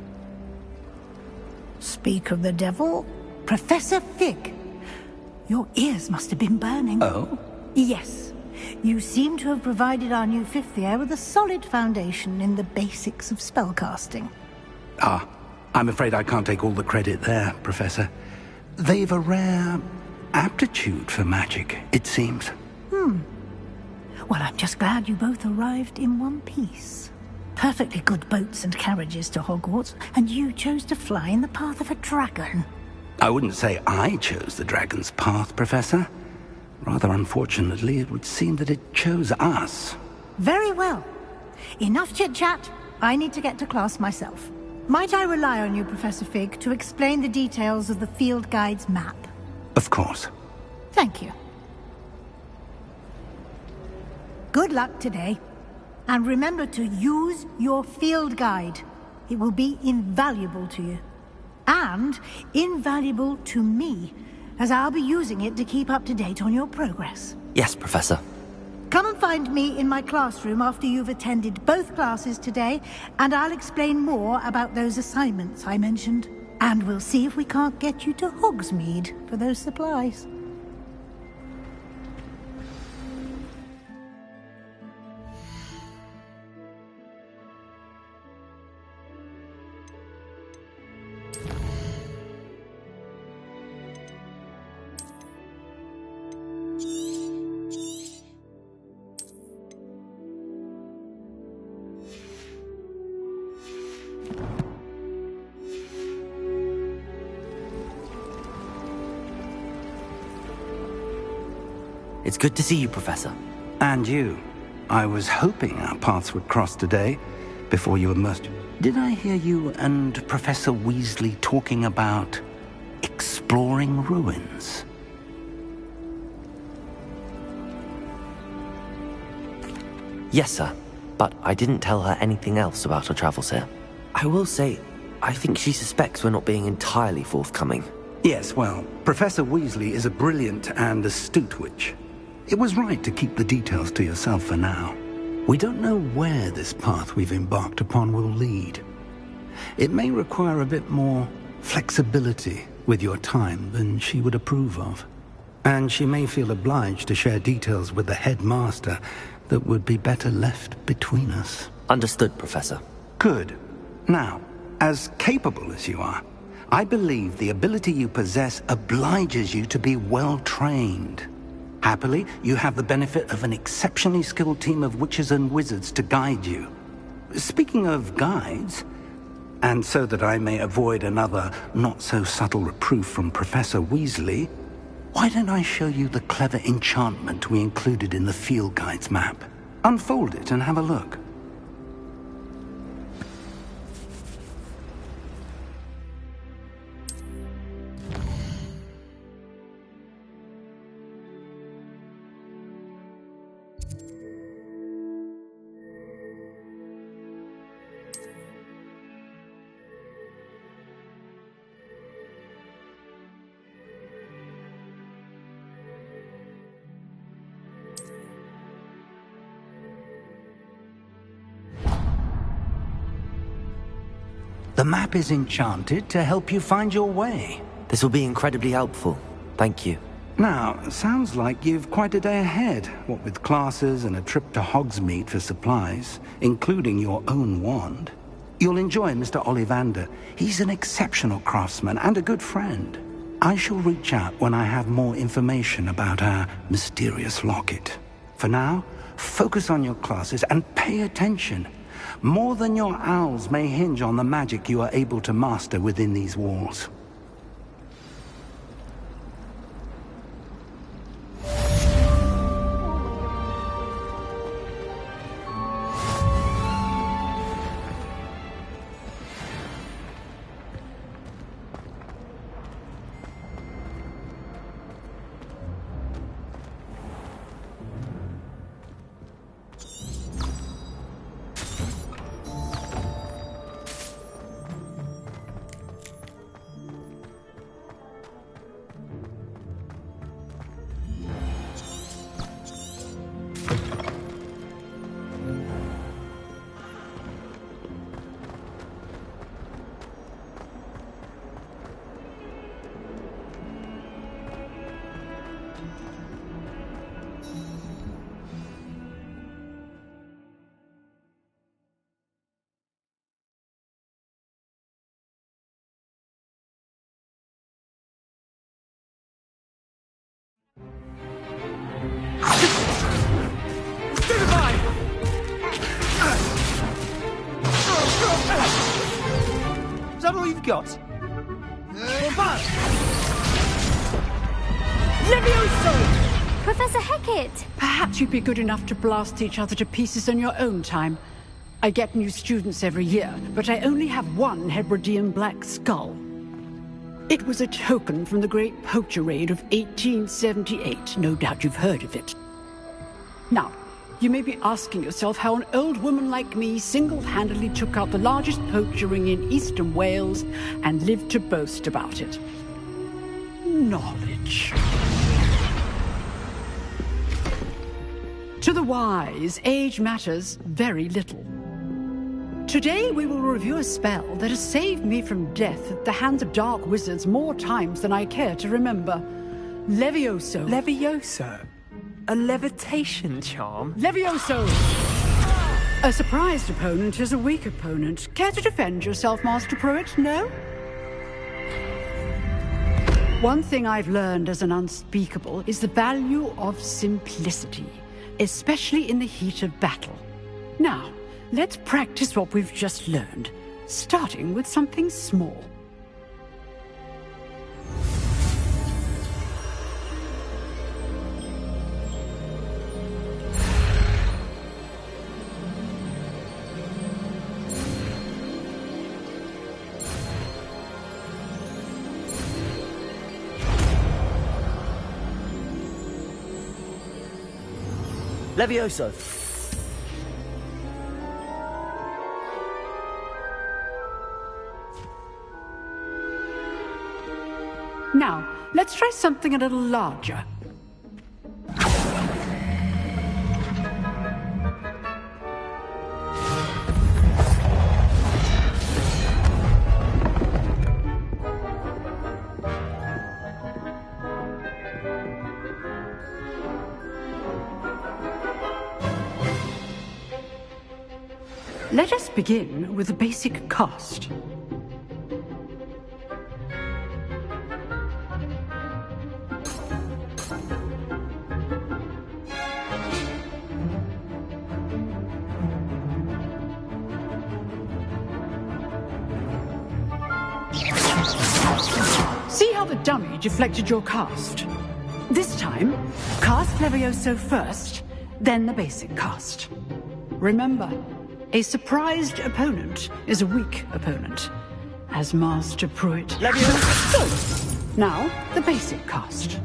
Speak of the devil, Professor Fig. Your ears must have been burning. Oh? Yes. You seem to have provided our new fifth year with a solid foundation in the basics of spellcasting. Ah, I'm afraid I can't take all the credit there, Professor. They've a rare aptitude for magic, it seems. Well, I'm just glad you both arrived in one piece. Perfectly good boats and carriages to Hogwarts, and you chose to fly in the path of a dragon. I wouldn't say I chose the dragon's path, Professor. Rather unfortunately, it would seem that it chose us. Very well. Enough chit-chat. I need to get to class myself. Might I rely on you, Professor Fig, to explain the details of the field guide's map? Of course. Thank you. Good luck today. And remember to use your field guide. It will be invaluable to you. And invaluable to me, as I'll be using it to keep up to date on your progress. Yes, Professor. Come and find me in my classroom after you've attended both classes today, and I'll explain more about those assignments I mentioned. And we'll see if we can't get you to Hogsmeade for those supplies. It's good to see you, Professor. And you. I was hoping our paths would cross today, before you emerged. Did I hear you and Professor Weasley talking about exploring ruins? Yes, sir. But I didn't tell her anything else about her travels here. I will say, I think she suspects we're not being entirely forthcoming. Yes, well, Professor Weasley is a brilliant and astute witch. It was right to keep the details to yourself for now. We don't know where this path we've embarked upon will lead. It may require a bit more flexibility with your time than she would approve of. And she may feel obliged to share details with the headmaster that would be better left between us. Understood, Professor. Good. Now, as capable as you are, I believe the ability you possess obliges you to be well-trained. Happily, you have the benefit of an exceptionally skilled team of witches and wizards to guide you. Speaking of guides, and so that I may avoid another not-so-subtle reproof from Professor Weasley, why don't I show you the clever enchantment we included in the field guide's map? Unfold it and have a look. The map is enchanted to help you find your way. This will be incredibly helpful. Thank you. Now, sounds like you've quite a day ahead, what with classes and a trip to Hogsmeade for supplies, including your own wand. You'll enjoy Mr. Ollivander. He's an exceptional craftsman and a good friend. I shall reach out when I have more information about our mysterious locket. For now, focus on your classes and pay attention. More than your owls may hinge on the magic you are able to master within these walls. that all you've got? Levioso! Professor Hecat! Perhaps you'd be good enough to blast each other to pieces on your own time. I get new students every year, but I only have one Hebridean black skull. It was a token from the Great Poacher Raid of 1878. No doubt you've heard of it. Now, you may be asking yourself how an old woman like me single-handedly took out the largest poacher ring in eastern Wales and lived to boast about it. Knowledge. To the wise, age matters very little. Today we will review a spell that has saved me from death at the hands of dark wizards more times than I care to remember. Levioso. Levioso? A levitation charm? Levioso! A surprised opponent is a weak opponent. Care to defend yourself, Master Pruitt? No? One thing I've learned as an unspeakable is the value of simplicity, especially in the heat of battle. Now, let's practice what we've just learned, starting with something small. Levioso. Now, let's try something a little larger. Let us begin with the basic cast. See how the dummy deflected your cast? This time, cast Levioso first, then the basic cast. Remember, a surprised opponent is a weak opponent, as Master Pruitt. Levioso! Good. Now, the basic cast.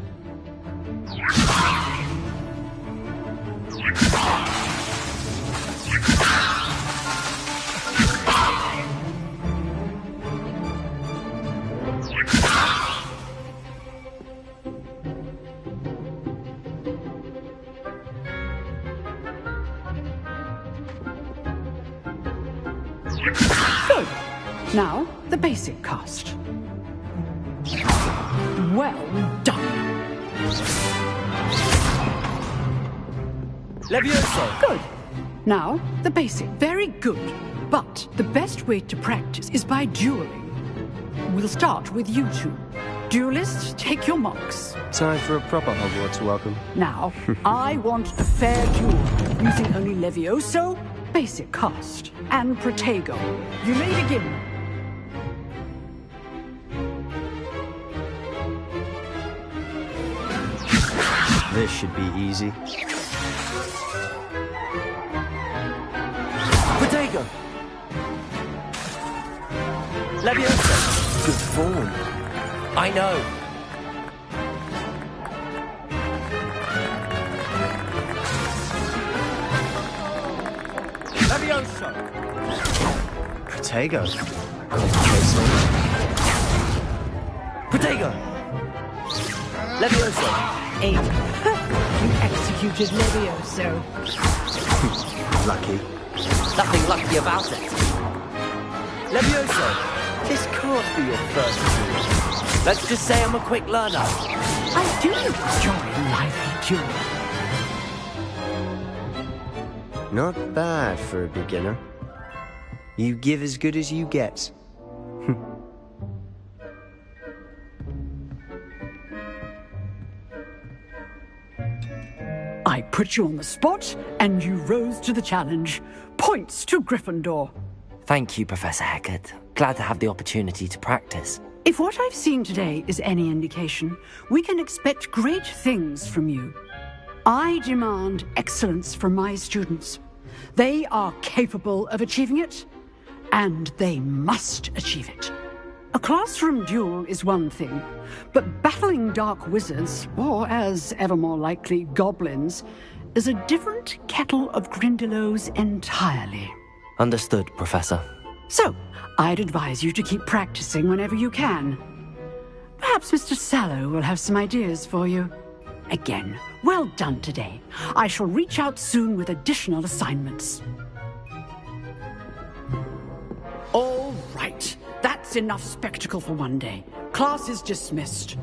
Good. Now, the basic cast. Well done. Levioso! Good. Now, the basic. Very good. But the best way to practice is by dueling. We'll start with you two. Duelists, take your marks. Time for a proper Hogwarts welcome. Now, I want a fair duel, using only Levioso, basic cast, and Protego. You may begin. This should be easy. Protego! Levioso! Good form. I know. Levioso! Protego. Protego! Levioso! You executed Levioso. Lucky. Nothing lucky about it. Levioso! This can't be your first duel. Let's just say I'm a quick learner. I do enjoy lively duel. Not bad for a beginner. You give as good as you get. I put you on the spot, and you rose to the challenge. Points to Gryffindor. Thank you, Professor Hecat. Glad to have the opportunity to practice. If what I've seen today is any indication, we can expect great things from you. I demand excellence from my students. They are capable of achieving it, and they must achieve it. A classroom duel is one thing, but battling dark wizards, or as ever more likely, goblins, is a different kettle of Grindylows entirely. Understood, Professor. So, I'd advise you to keep practicing whenever you can. Perhaps Mr. Sallow will have some ideas for you. Again, well done today. I shall reach out soon with additional assignments. All right. That's enough spectacle for one day. Class is dismissed.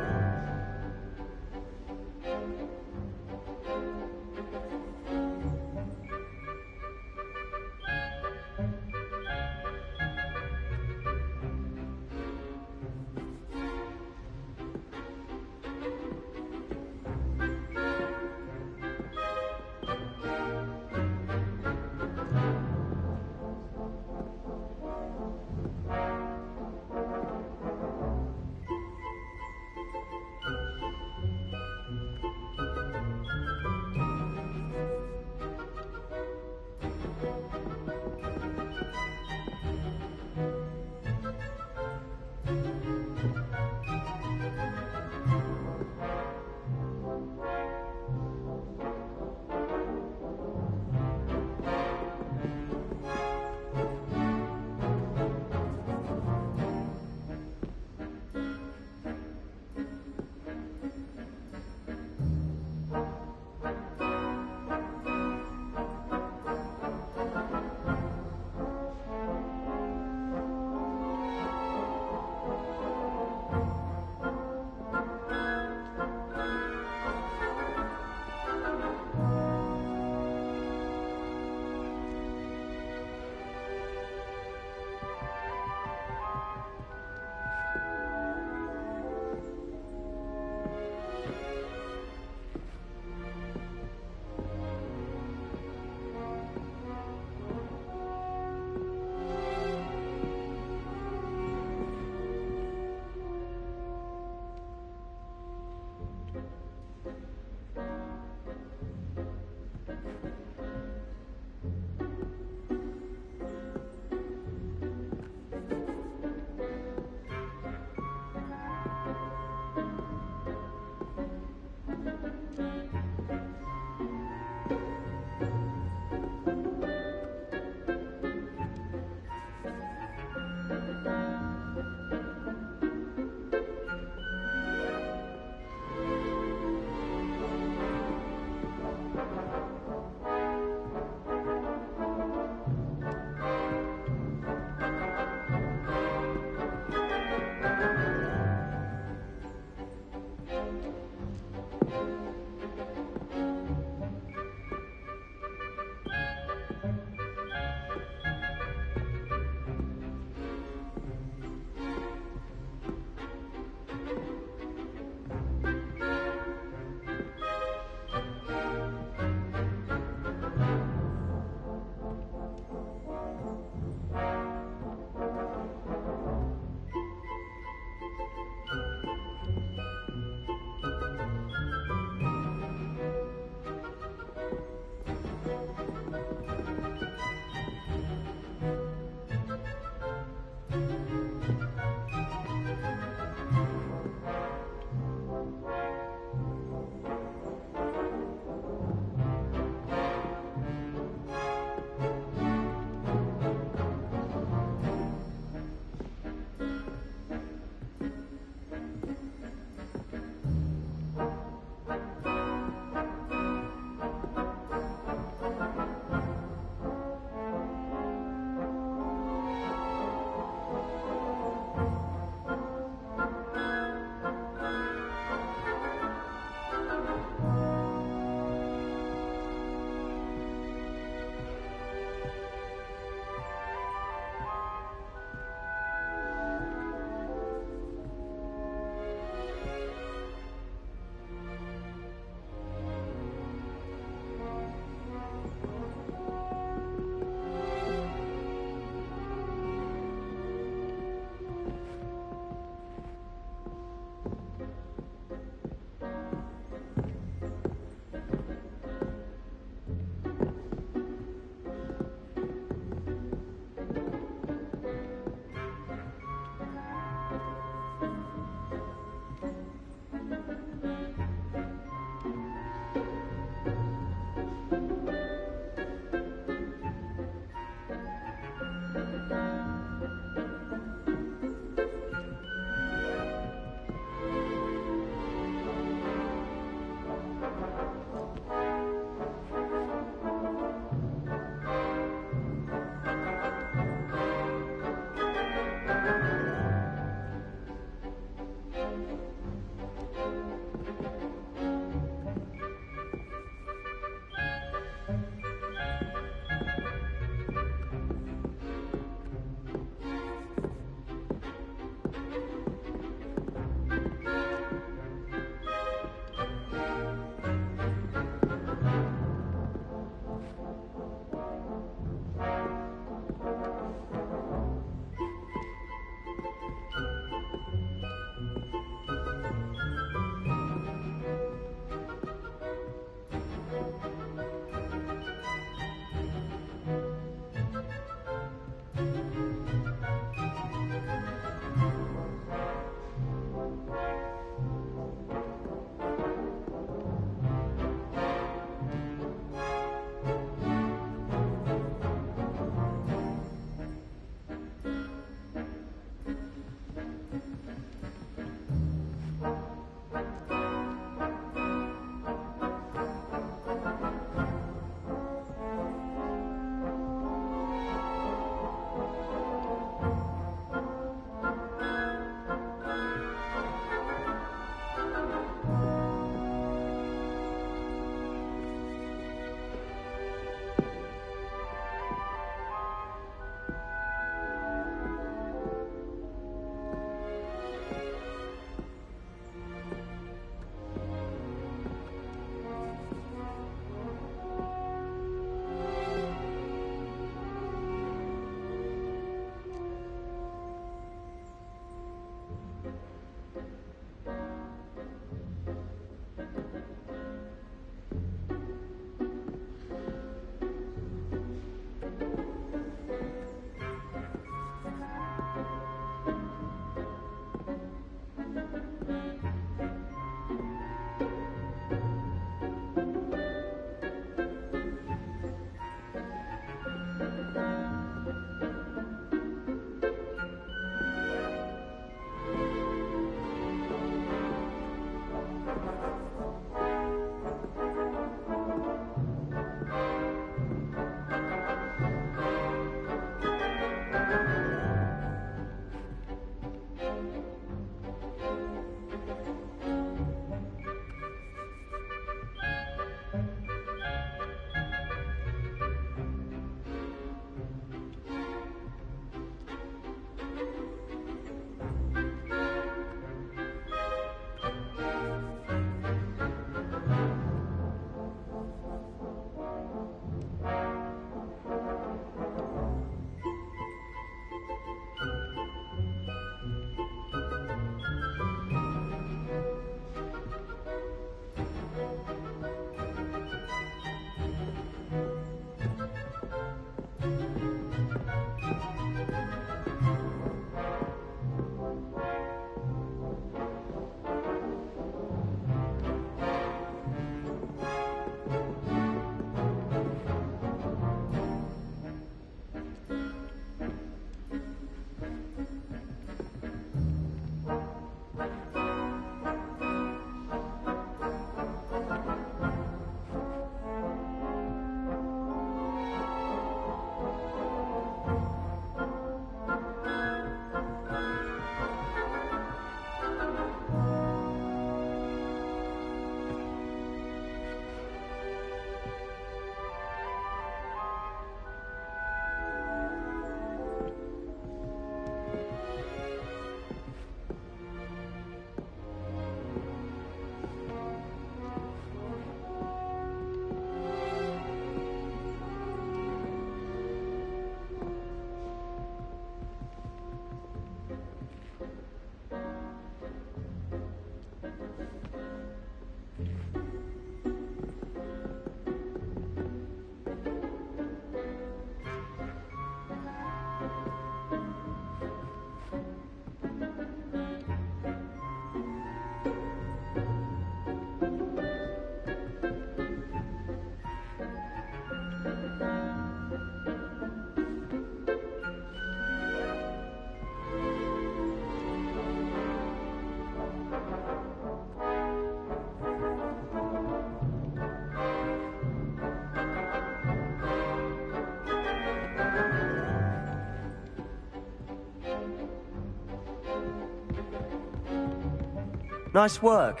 Nice work.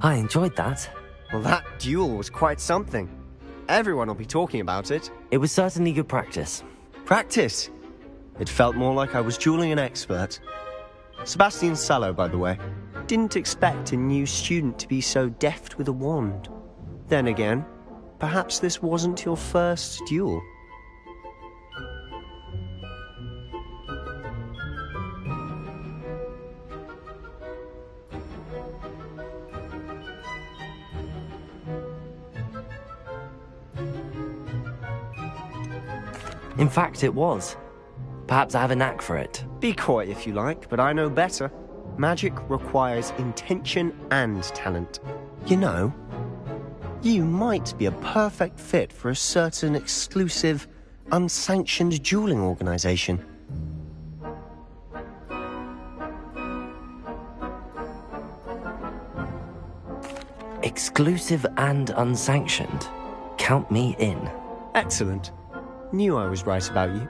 I enjoyed that. Well, that duel was quite something. Everyone will be talking about it. It was certainly good practice. Practice? It felt more like I was dueling an expert. Sebastian Sallow, by the way. Didn't expect a new student to be so deft with a wand. Then again, perhaps this wasn't your first duel. In fact, it was. Perhaps I have a knack for it. Be coy if you like, but I know better. Magic requires intention and talent. You know, you might be a perfect fit for a certain exclusive, unsanctioned dueling organization. Exclusive and unsanctioned. Count me in. Excellent. Knew I was right about you.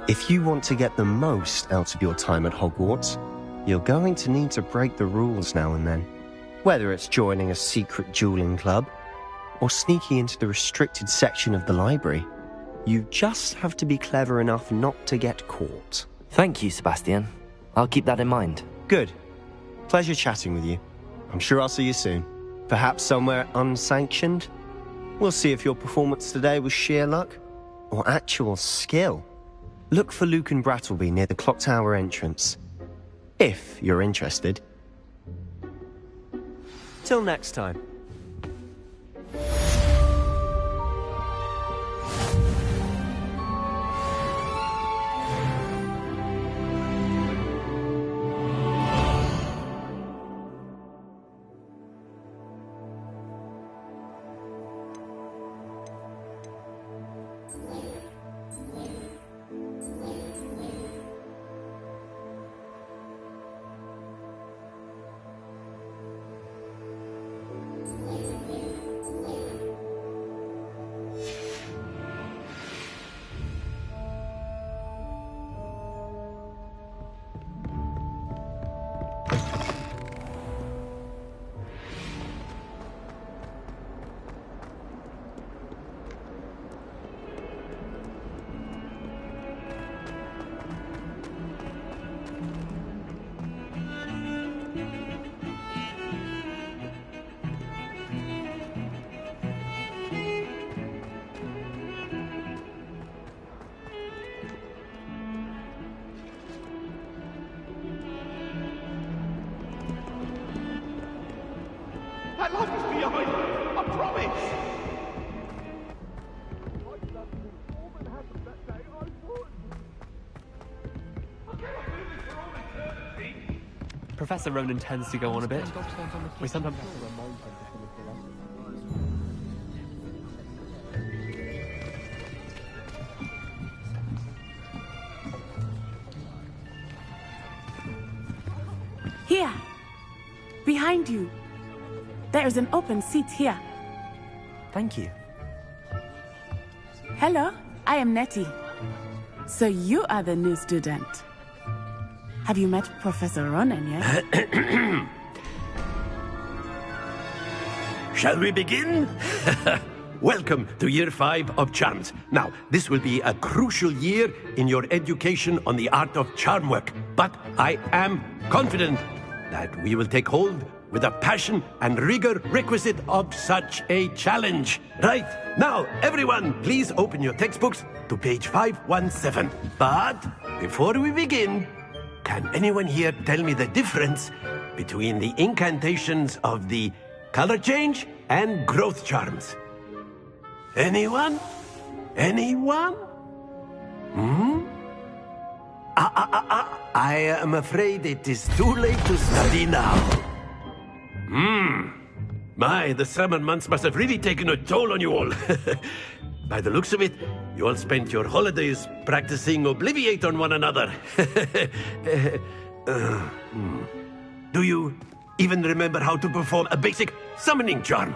If you want to get the most out of your time at Hogwarts, you're going to need to break the rules now and then. Whether it's joining a secret dueling club, or sneaking into the restricted section of the library, you just have to be clever enough not to get caught. Thank you, Sebastian. I'll keep that in mind. Good. Pleasure chatting with you. I'm sure I'll see you soon. Perhaps somewhere unsanctioned? We'll see if your performance today was sheer luck or actual skill. Look for Luke and Brattleby near the clock tower entrance, if you're interested. Till next time. That life is behind me, I promise! Professor Ronan tends to go on a bit. We sometimes have to remind him to finish the lesson. Here! Behind you! There is an open seat here. Thank you. Hello, I am Nettie. So you are the new student. Have you met Professor Ronan yet? Shall we begin? Welcome to Year 5 of Charms. Now, this will be a crucial year in your education on the art of charm work, but I am confident that we will take hold with the passion and rigor requisite of such a challenge. Right, now, everyone, please open your textbooks to page 517. But before we begin, can anyone here tell me the difference between the incantations of the color change and growth charms? Anyone? Anyone? I am afraid it is too late to study now. My, the summer months must have really taken a toll on you all. By the looks of it, you all spent your holidays practicing Obliviate on one another. Do you even remember how to perform a basic summoning charm?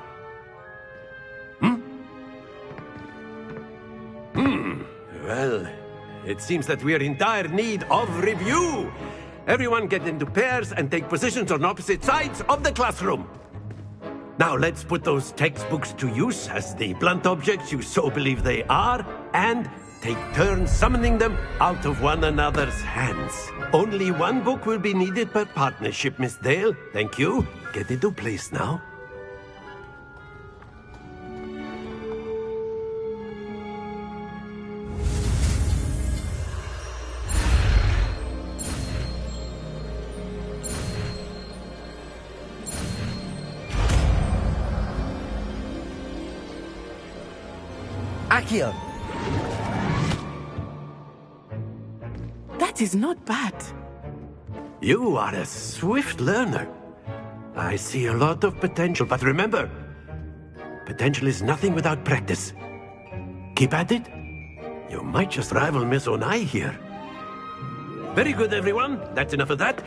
Well, it seems that we are in dire need of review. everyone get into pairs and take positions on opposite sides of the classroom. Now let's put those textbooks to use as the blunt objects you so believe they are, and take turns summoning them out of one another's hands. Only one book will be needed per partnership, Miss Dale. Thank you. Get into place now. Accio! That is not bad. You are a swift learner. I see a lot of potential, but remember, potential is nothing without practice. Keep at it. You might just rival Miss Onai here. Very good, everyone. That's enough of that.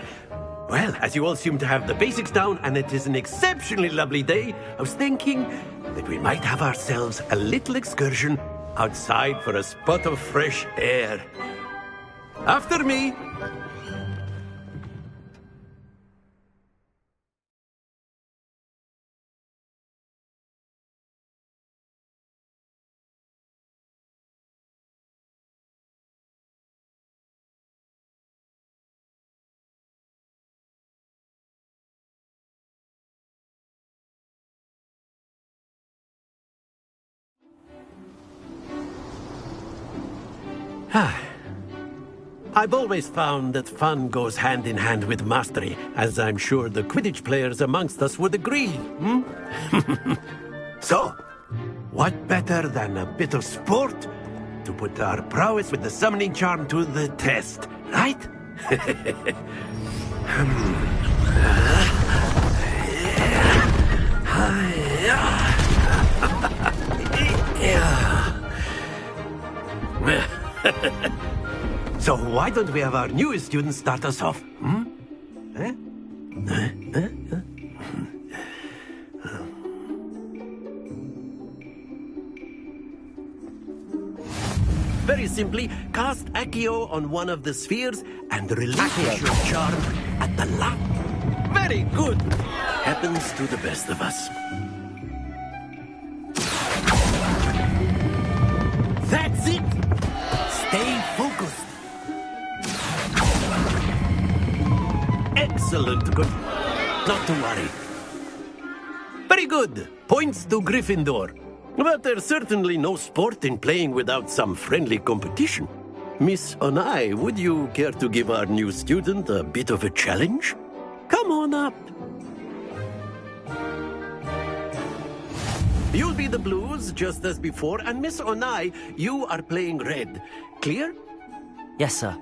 Well, as you all seem to have the basics down, and it is an exceptionally lovely day, I was thinking that we might have ourselves a little excursion outside for a spot of fresh air. After me! I've always found that fun goes hand in hand with mastery, as I'm sure the Quidditch players amongst us would agree, hmm? So, what better than a bit of sport to put our prowess with the summoning charm to the test, right? So why don't we have our newest student start us off? Very simply, cast Accio on one of the spheres and relinquish your charm at the last. Very good. Happens to the best of us. That's it. Stay focused. Excellent. Good. Not to worry. Very good. Points to Gryffindor. But there's certainly no sport in playing without some friendly competition. Miss Onai, would you care to give our new student a bit of a challenge? Come on up. You'll be the blues, just as before, and Miss Onai, you are playing red. Clear? Yes, sir.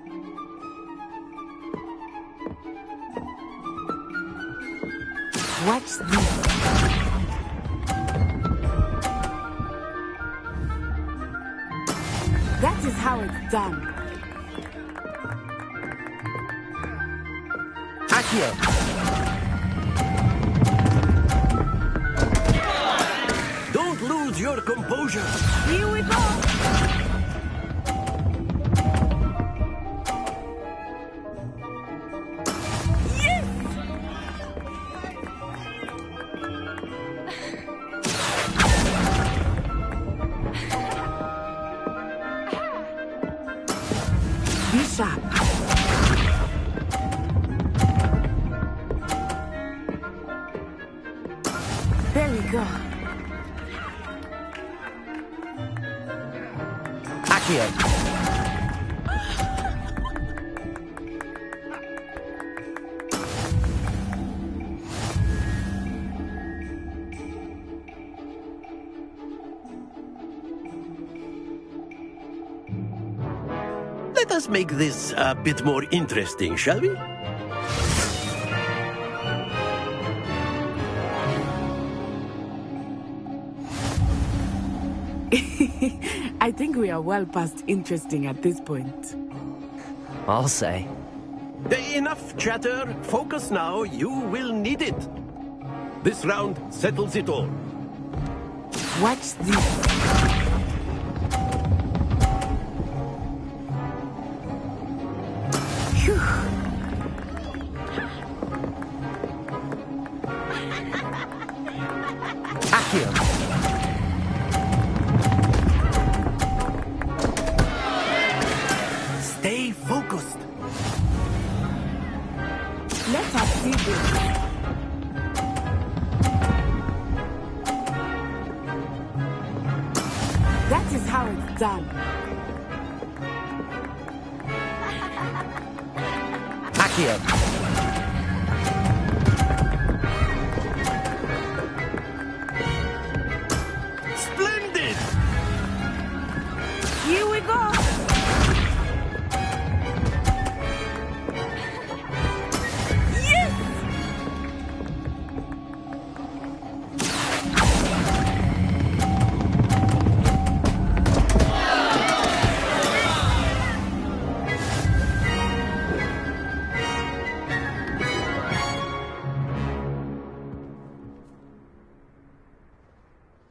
What's this? That is how it's done. Accio! Don't lose your composure. Here we go. Sharp. There we go. Accio! Let us make this a bit more interesting, shall we? I think we are well past interesting at this point. I'll say. Enough chatter. Focus now. You will need it. This round settles it all. Watch this. it's done. Accio! Splendid! Here we go!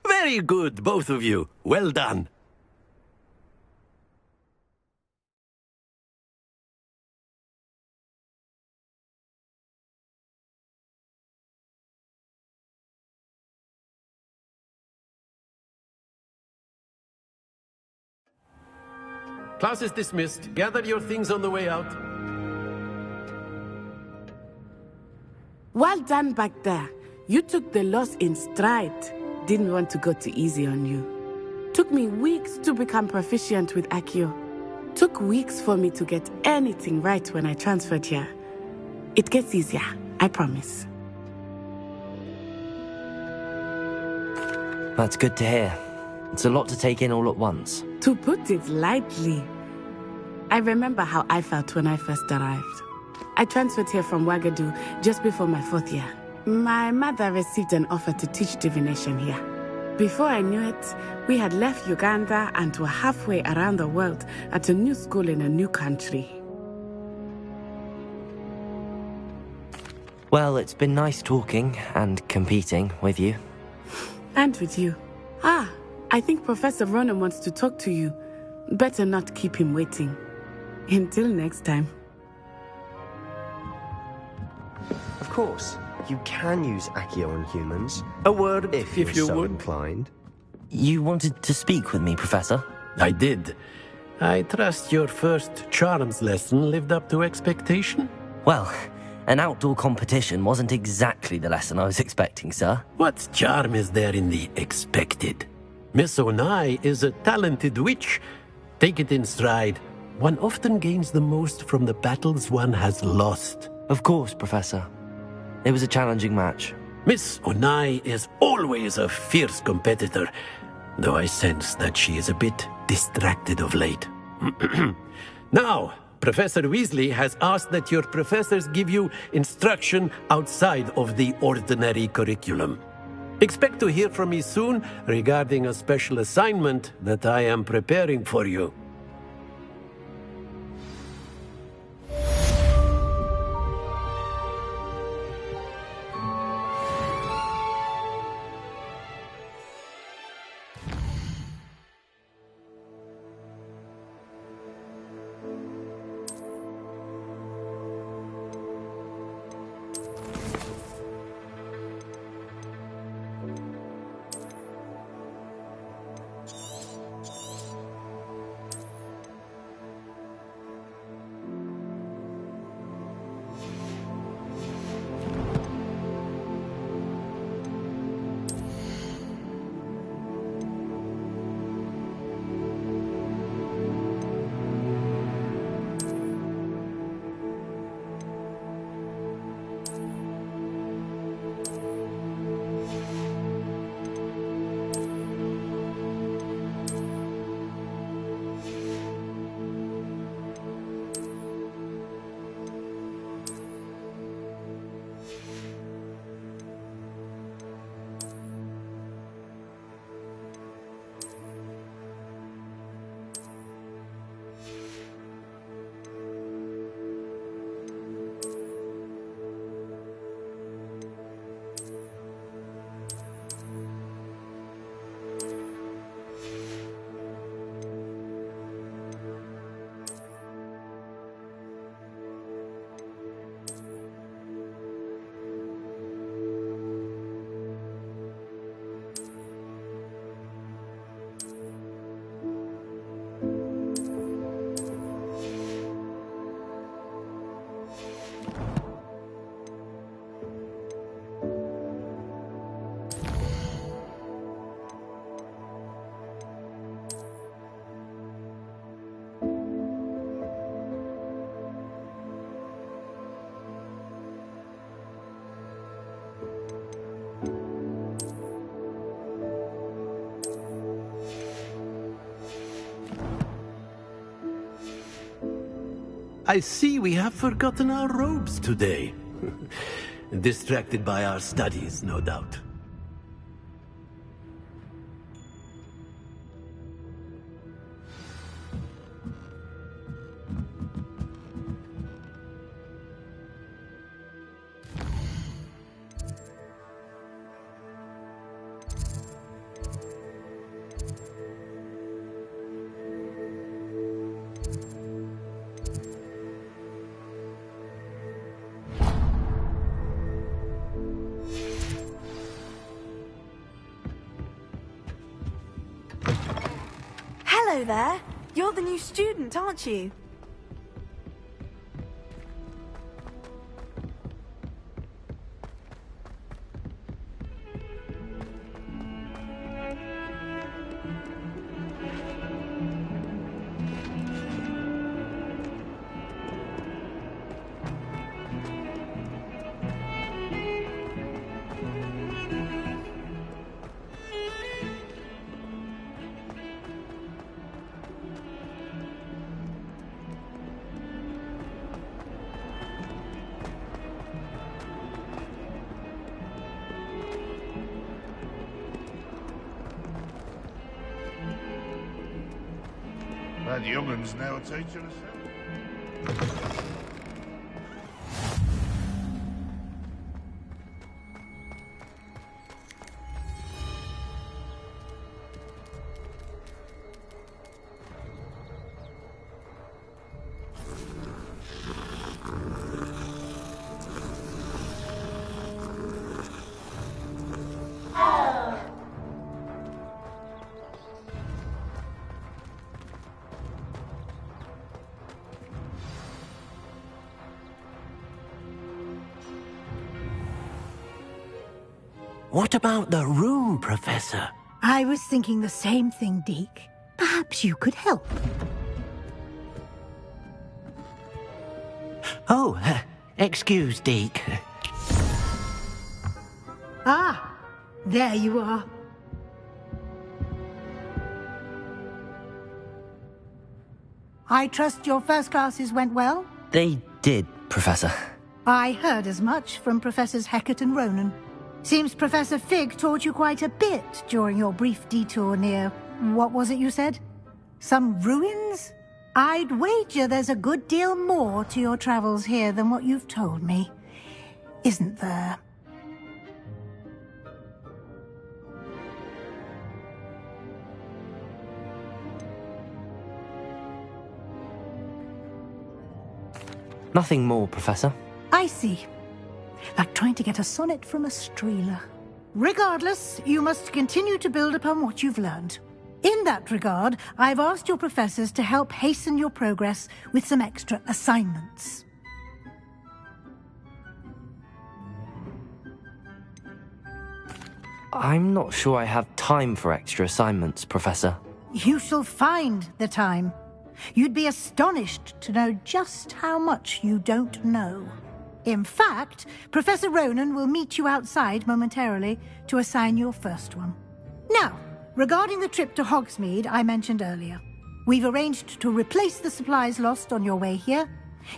Very good, both of you. Well done. Class is dismissed. Gather your things on the way out. Well done back there. You took the loss in stride. Didn't want to go too easy on you. Took me weeks to become proficient with Accio. Took weeks for me to get anything right when I transferred here. It gets easier, I promise. That's good to hear. It's a lot to take in all at once. To put it lightly, I remember how I felt when I first arrived. I transferred here from Ouagadougou just before my 4th year. My mother received an offer to teach divination here. Before I knew it, we had left Uganda and were halfway around the world at a new school in a new country. Well, it's been nice talking and competing with you. And with you. Ah, I think Professor Ronan wants to talk to you. Better not keep him waiting. Until next time. Of course, you can use Accio on humans. A word, if you you're so would. inclined. You wanted to speak with me, Professor? I did. I trust your first charms lesson lived up to expectation? Well, an outdoor competition wasn't exactly the lesson I was expecting, sir. What charm is there in the expected? Miss Onai is a talented witch. Take it in stride. One often gains the most from the battles one has lost. Of course, Professor. It was a challenging match. Miss Onai is always a fierce competitor, though I sense that she is a bit distracted of late. Now, Professor Weasley has asked that your professors give you instruction outside of the ordinary curriculum. Expect to hear from me soon regarding a special assignment that I am preparing for you. I see we have forgotten our robes today. Distracted by our studies, no doubt. Hello there. You're the new student, aren't you? That young'un's now teaching us. What about the room, Professor? I was thinking the same thing, Deke. Perhaps you could help. Oh, excuse, Deke. Ah, there you are. I trust your first classes went well? They did, Professor. I heard as much from Professors Hecat and Ronan. Seems Professor Fig taught you quite a bit during your brief detour near... what was it you said? Some ruins? I'd wager there's a good deal more to your travels here than what you've told me. Isn't there? Nothing more, Professor. I see. Like trying to get a sonnet from a streeler. Regardless, you must continue to build upon what you've learned. In that regard, I've asked your professors to help hasten your progress with some extra assignments. I'm not sure I have time for extra assignments, Professor. You shall find the time. You'd be astonished to know just how much you don't know. In fact, Professor Ronan will meet you outside momentarily to assign your first one. Now, regarding the trip to Hogsmeade I mentioned earlier, we've arranged to replace the supplies lost on your way here,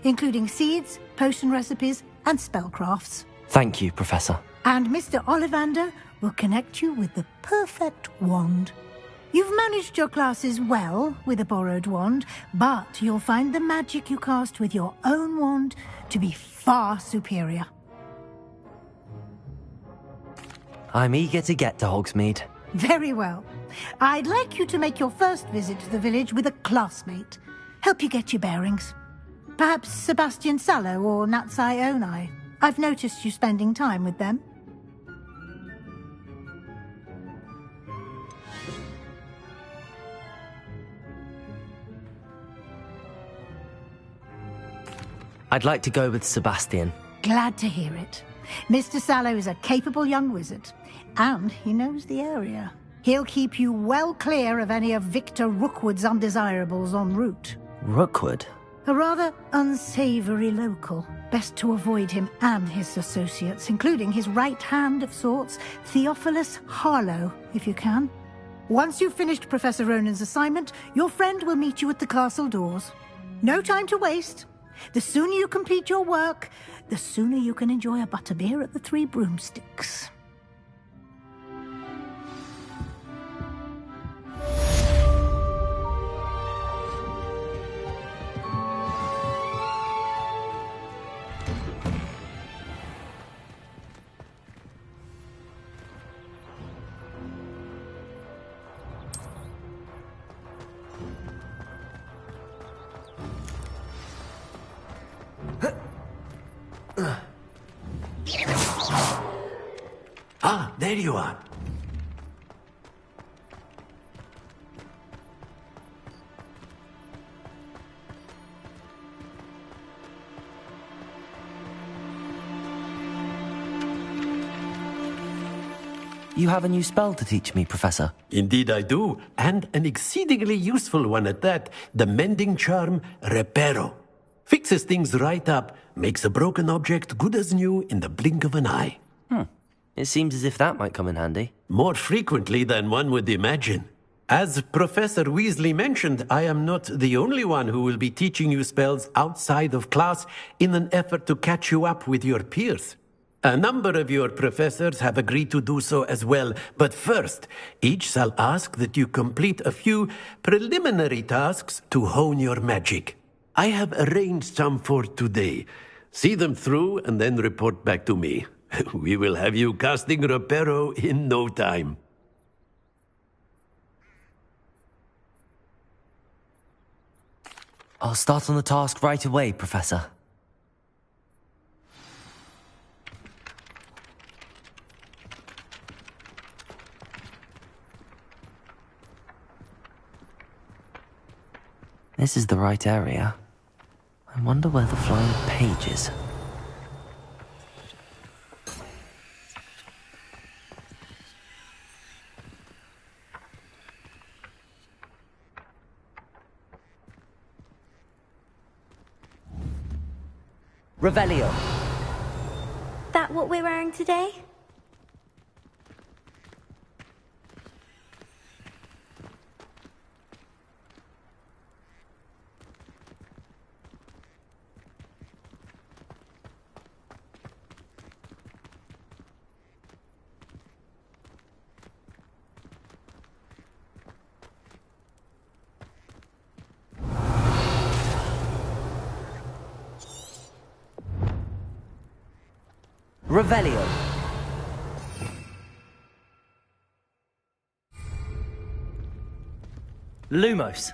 including seeds, potion recipes, and spellcrafts. Thank you, Professor. And Mr. Ollivander will connect you with the perfect wand. You've managed your classes well with a borrowed wand, but you'll find the magic you cast with your own wand to be far superior. I'm eager to get to Hogsmeade. Very well. I'd like you to make your first visit to the village with a classmate. Help you get your bearings. Perhaps Sebastian Sallow or Natsai Onai. I've noticed you spending time with them. I'd like to go with Sebastian. Glad to hear it. Mr. Sallow is a capable young wizard, and he knows the area. He'll keep you well clear of any of Victor Rookwood's undesirables en route. Rookwood? A rather unsavory local. Best to avoid him and his associates, including his right hand of sorts, Theophilus Harlow, if you can. Once you've finished Professor Ronan's assignment, your friend will meet you at the castle doors. No time to waste. The sooner you complete your work, the sooner you can enjoy a butterbeer at the Three Broomsticks. Ah, there you are. You have a new spell to teach me, Professor. Indeed I do, and an exceedingly useful one at that. The mending charm, Reparo. Fixes things right up, makes a broken object good as new in the blink of an eye. It seems as if that might come in handy. More frequently than one would imagine. As Professor Weasley mentioned, I am not the only one who will be teaching you spells outside of class in an effort to catch you up with your peers. A number of your professors have agreed to do so as well, but first, each shall ask that you complete a few preliminary tasks to hone your magic. I have arranged some for today. See them through and then report back to me. We will have you casting Reparo in no time. I'll start on the task right away, Professor. This is the right area. I wonder where the flying page is. Revelio. That what we're wearing today? Revelio. Lumos.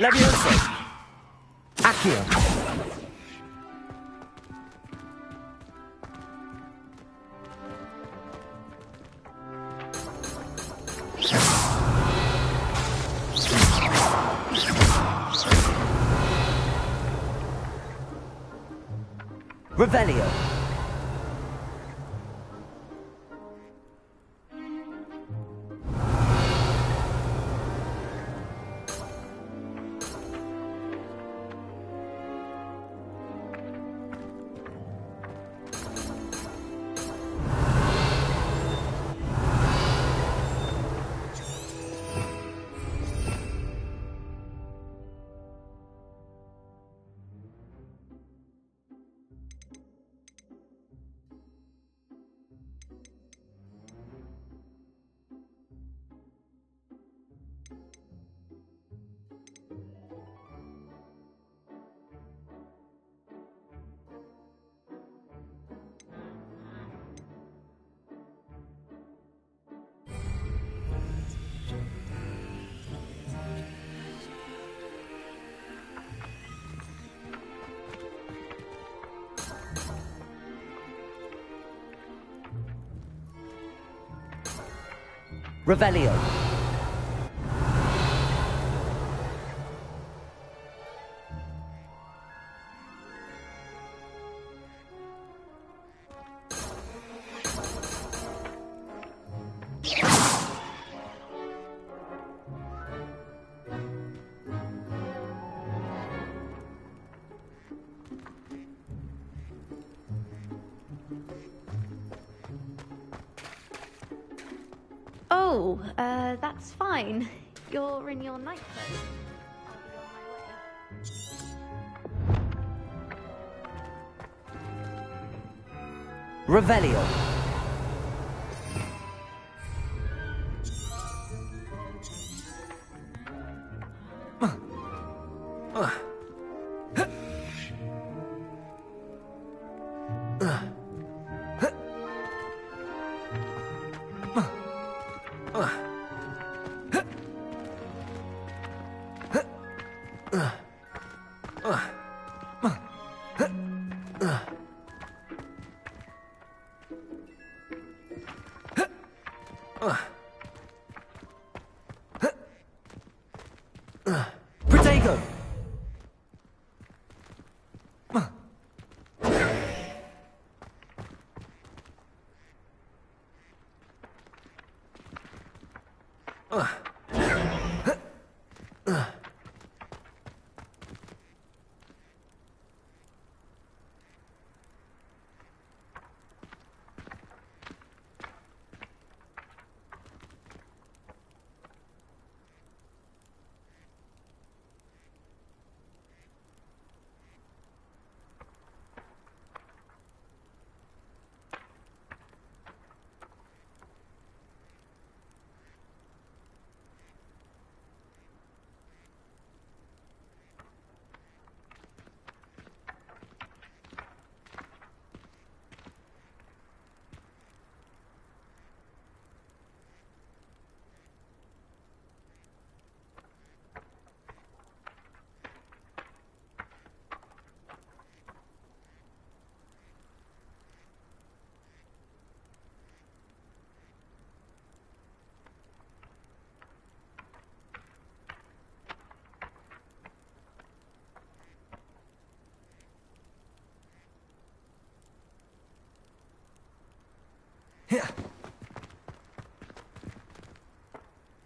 Levioso. Accio. Revelio. Revelio. Oh, that's fine. You're in your night clothes. I'll be on my way. Revelio. Protego! Here.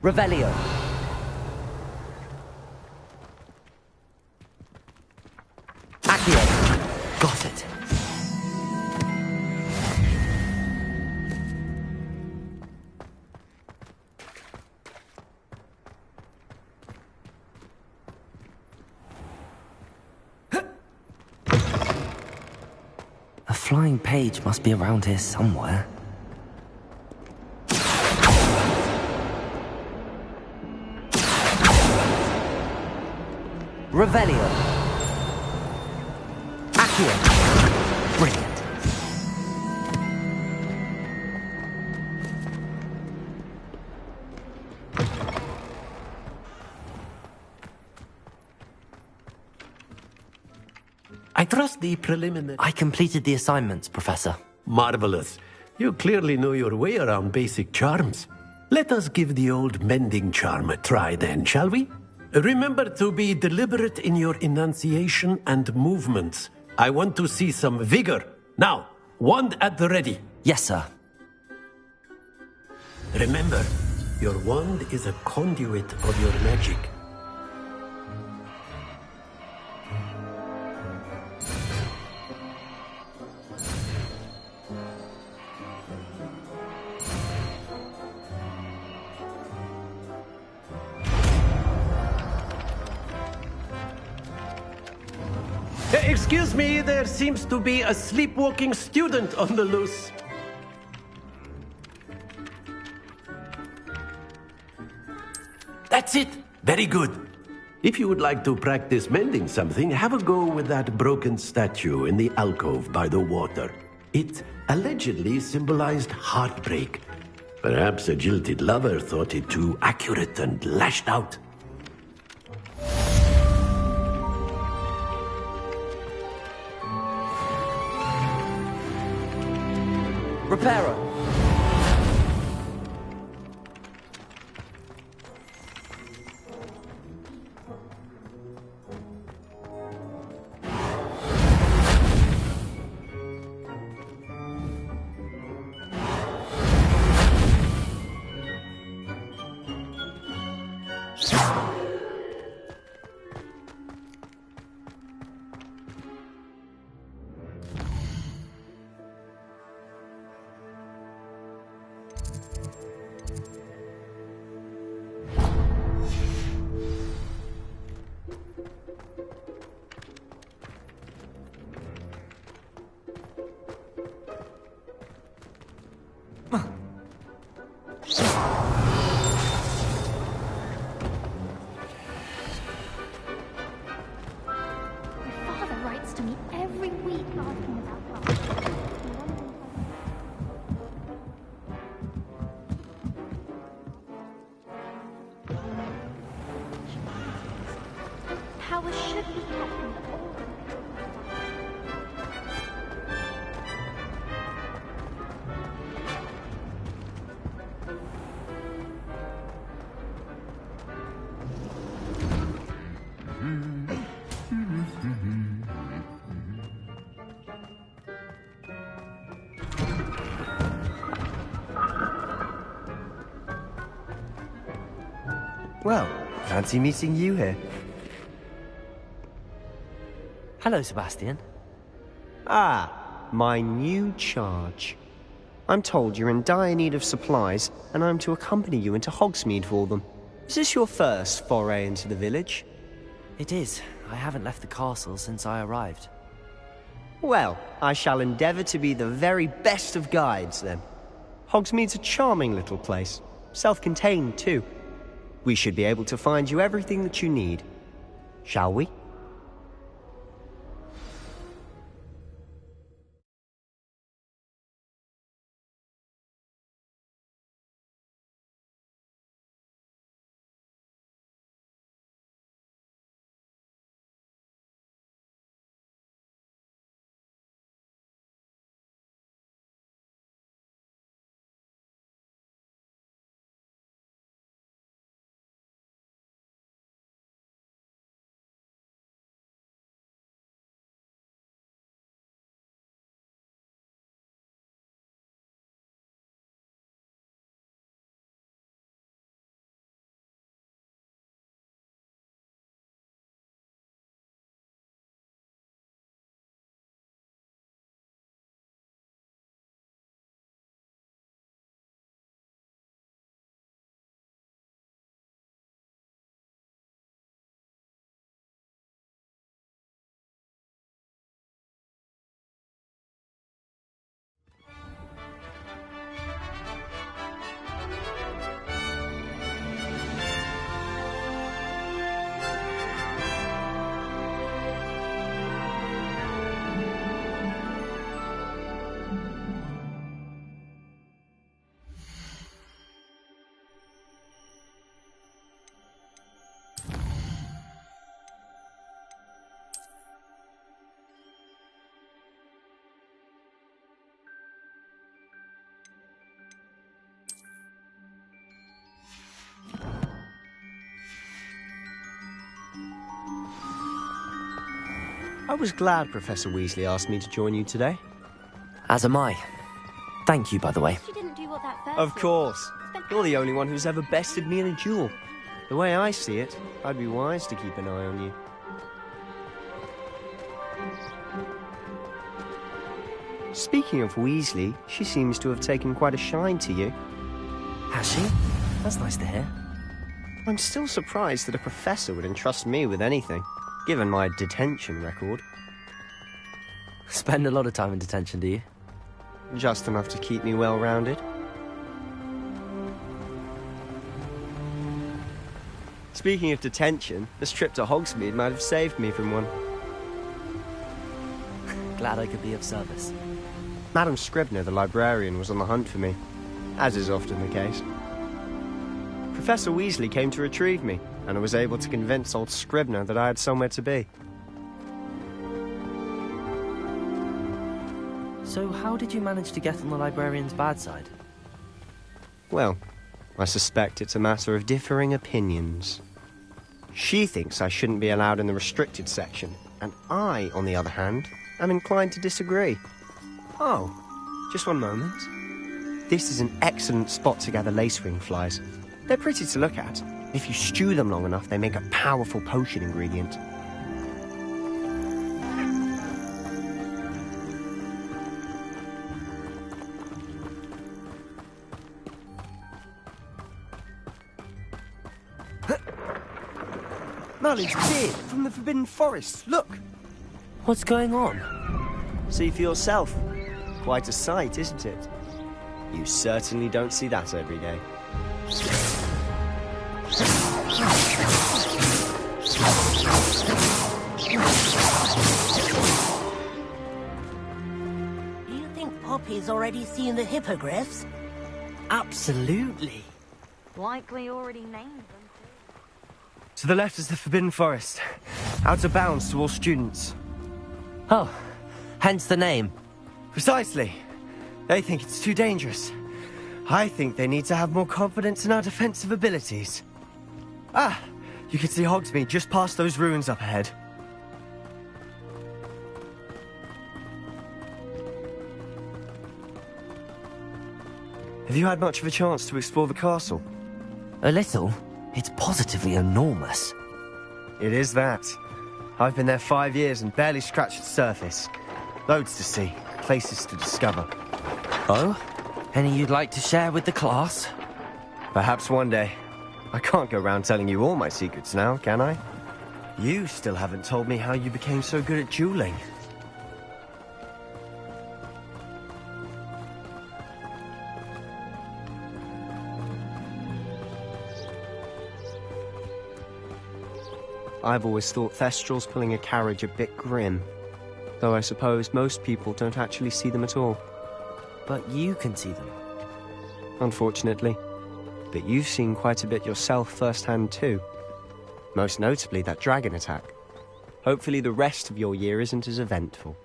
Revelio. Accio. Got it. A flying page must be around here somewhere. Revelio. Accio. Brilliant. I trust the preliminary... I completed the assignments, Professor. Marvelous. You clearly know your way around basic charms. Let us give the old mending charm a try then, shall we? Remember to be deliberate in your enunciation and movements. I want to see some vigor. Now, wand at the ready. Yes, sir. Remember, your wand is a conduit of your magic. Excuse me, there seems to be a sleepwalking student on the loose. That's it. Very good. If you would like to practice mending something, have a go with that broken statue in the alcove by the water. It allegedly symbolized heartbreak. Perhaps a jilted lover thought it too accurate and lashed out. Reparo. powers should be kept from all. Well, fancy meeting you here. Hello, Sebastian. Ah, my new charge. I'm told you're in dire need of supplies, and I'm to accompany you into Hogsmeade for them. Is this your first foray into the village? It is. I haven't left the castle since I arrived. Well, I shall endeavour to be the very best of guides, then. Hogsmeade's a charming little place. Self-contained, too. We should be able to find you everything that you need. Shall we? I was glad Professor Weasley asked me to join you today. As am I. Thank you, by the way. She didn't do what that first Of course. You're the only one who's ever bested me in a duel. The way I see it, I'd be wise to keep an eye on you. Speaking of Weasley, she seems to have taken quite a shine to you. Has she? That's nice to hear. I'm still surprised that a professor would entrust me with anything, given my detention record. Spend a lot of time in detention, do you? Just enough to keep me well-rounded. Speaking of detention, this trip to Hogsmeade might have saved me from one. Glad I could be of service. Madam Scribner, the librarian, was on the hunt for me, as is often the case. Professor Weasley came to retrieve me, and I was able to convince old Scribner that I had somewhere to be. So how did you manage to get on the librarian's bad side? Well, I suspect it's a matter of differing opinions. She thinks I shouldn't be allowed in the restricted section, and I, on the other hand, am inclined to disagree. Oh, just one moment. This is an excellent spot to gather lacewing flies. They're pretty to look at. If you stew them long enough, they make a powerful potion ingredient. Merlin's beard from the Forbidden Forest. Look! What's going on? See for yourself. Quite a sight, isn't it? You certainly don't see that every day. Do you think Poppy's already seen the hippogriffs? Absolutely. Likely already named them. To the left is the Forbidden Forest. Out of bounds to all students. Oh, hence the name. Precisely. They think it's too dangerous. I think they need to have more confidence in our defensive abilities. Ah, you can see Hogsmeade just past those ruins up ahead. Have you had much of a chance to explore the castle? A little. It's positively enormous. It is that. I've been there 5 years and barely scratched the surface. Loads to see, places to discover. Oh? Any you'd like to share with the class? Perhaps one day. I can't go around telling you all my secrets now, can I? You still haven't told me how you became so good at dueling. I've always thought Thestrals pulling a carriage a bit grim. Though I suppose most people don't actually see them at all. But you can see them. Unfortunately. But you've seen quite a bit yourself firsthand too. Most notably that dragon attack. Hopefully the rest of your year isn't as eventful.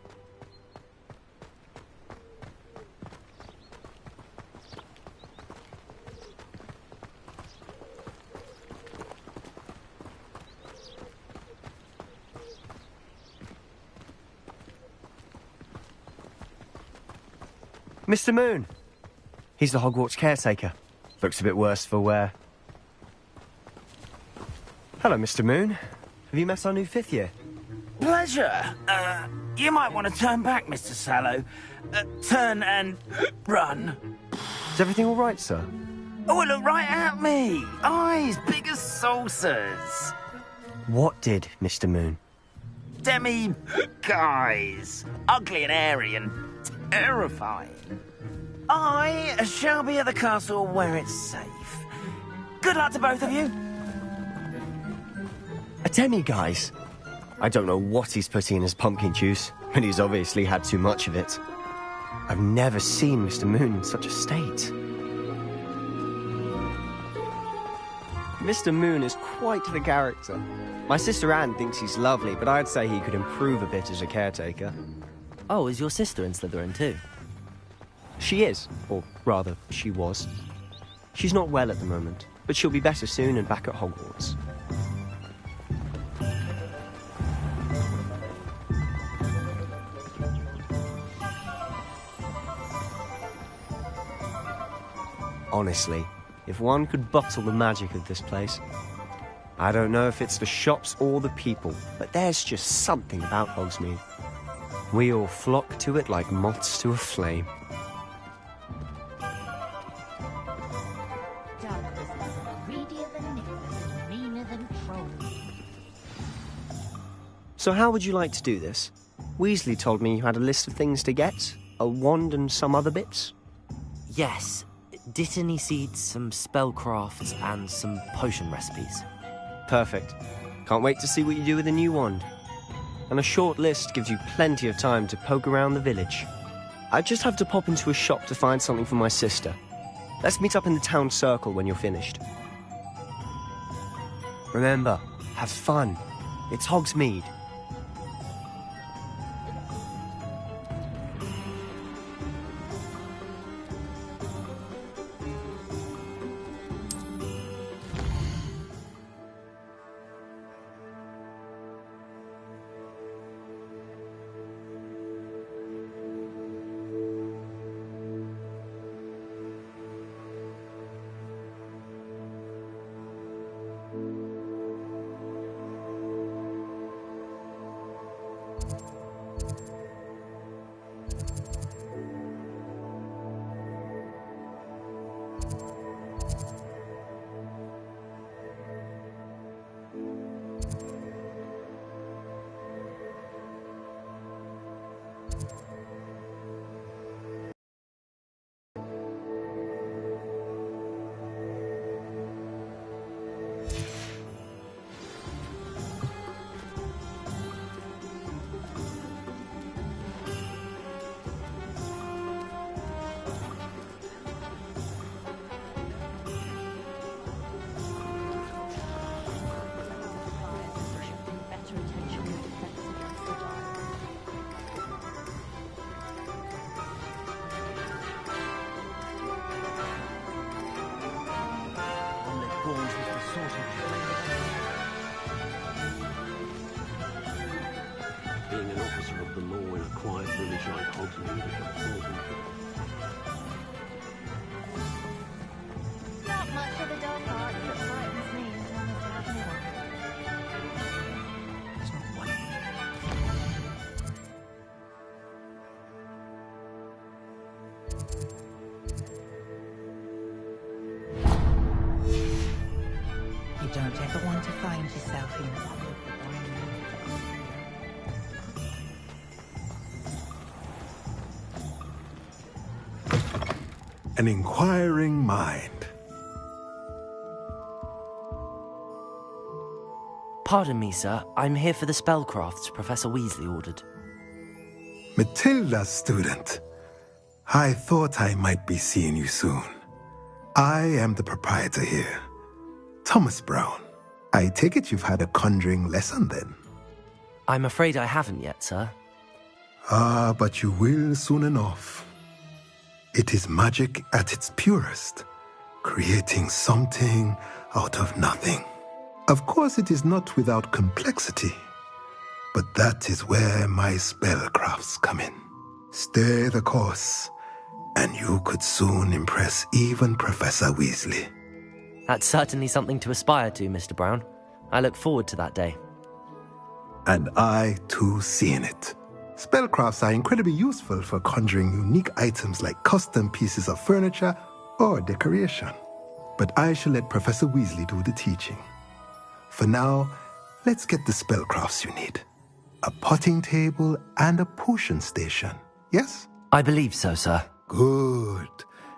Mr. Moon! He's the Hogwarts caretaker. Looks a bit worse for wear. Hello, Mr. Moon. Have you met our new 5th year? Pleasure. You might want to turn back, Mr. Sallow. Turn and run. Is everything all right, sir? Oh, look right at me. Eyes big as saucers. What did, Mr. Moon? Guys. Ugly and airy and terrifying. I shall be at the castle where it's safe. Good luck to both of you. A demi-guise? I don't know what he's putting in his pumpkin juice, but he's obviously had too much of it. I've never seen Mr. Moon in such a state. Mr. Moon is quite the character. My sister Anne thinks he's lovely, but I'd say he could improve a bit as a caretaker. Oh, is your sister in Slytherin too? She is, or rather, she was. She's not well at the moment, but she'll be better soon and back at Hogwarts. Honestly, if one could bottle the magic of this place. I don't know if it's the shops or the people, but there's just something about Hogsmeade. We all flock to it like moths to a flame. So how would you like to do this? Weasley told me you had a list of things to get, a wand and some other bits. Yes. Dittany seeds, some spellcrafts, and some potion recipes. Perfect. Can't wait to see what you do with the new wand. And a short list gives you plenty of time to poke around the village. I just have to pop into a shop to find something for my sister. Let's meet up in the town circle when you're finished. Remember, have fun. It's Hogsmeade. being an officer of the law in a quiet village like Hogsmeade is a poor Not much of a dark art that frightens me as long as I have more. There's not one. You don't ever want to find yourself in public. An inquiring mind. Pardon me, sir. I'm here for the spellcrafts Professor Weasley ordered. Matilda, student. I thought I might be seeing you soon. I am the proprietor here, Thomas Brown. I take it you've had a conjuring lesson then? I'm afraid I haven't yet, sir. Ah, but you will soon enough. It is magic at its purest, creating something out of nothing. Of course, it is not without complexity, but that is where my spellcrafts come in. Stay the course, and you could soon impress even Professor Weasley. That's certainly something to aspire to, Mr. Brown. I look forward to that day. And I, too, seeing it. Spellcrafts are incredibly useful for conjuring unique items like custom pieces of furniture or decoration. But I shall let Professor Weasley do the teaching. For now, let's get the spellcrafts you need. A potting table and a potion station, yes? I believe so, sir. Good.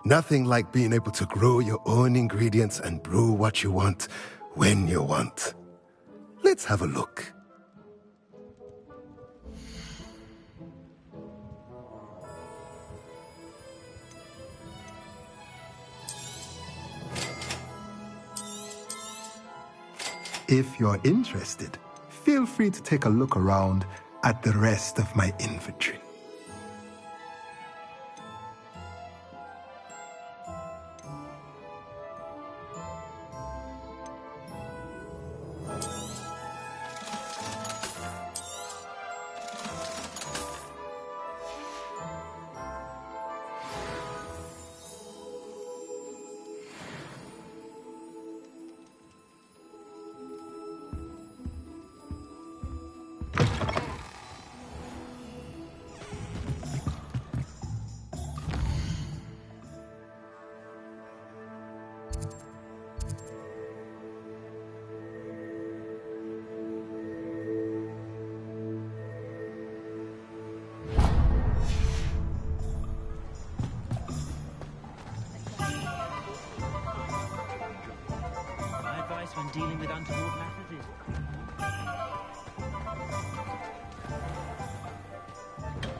Nothing like being able to grow your own ingredients and brew what you want when you want. Let's have a look. If you're interested, feel free to take a look around at the rest of my inventory. When dealing with untoward matters is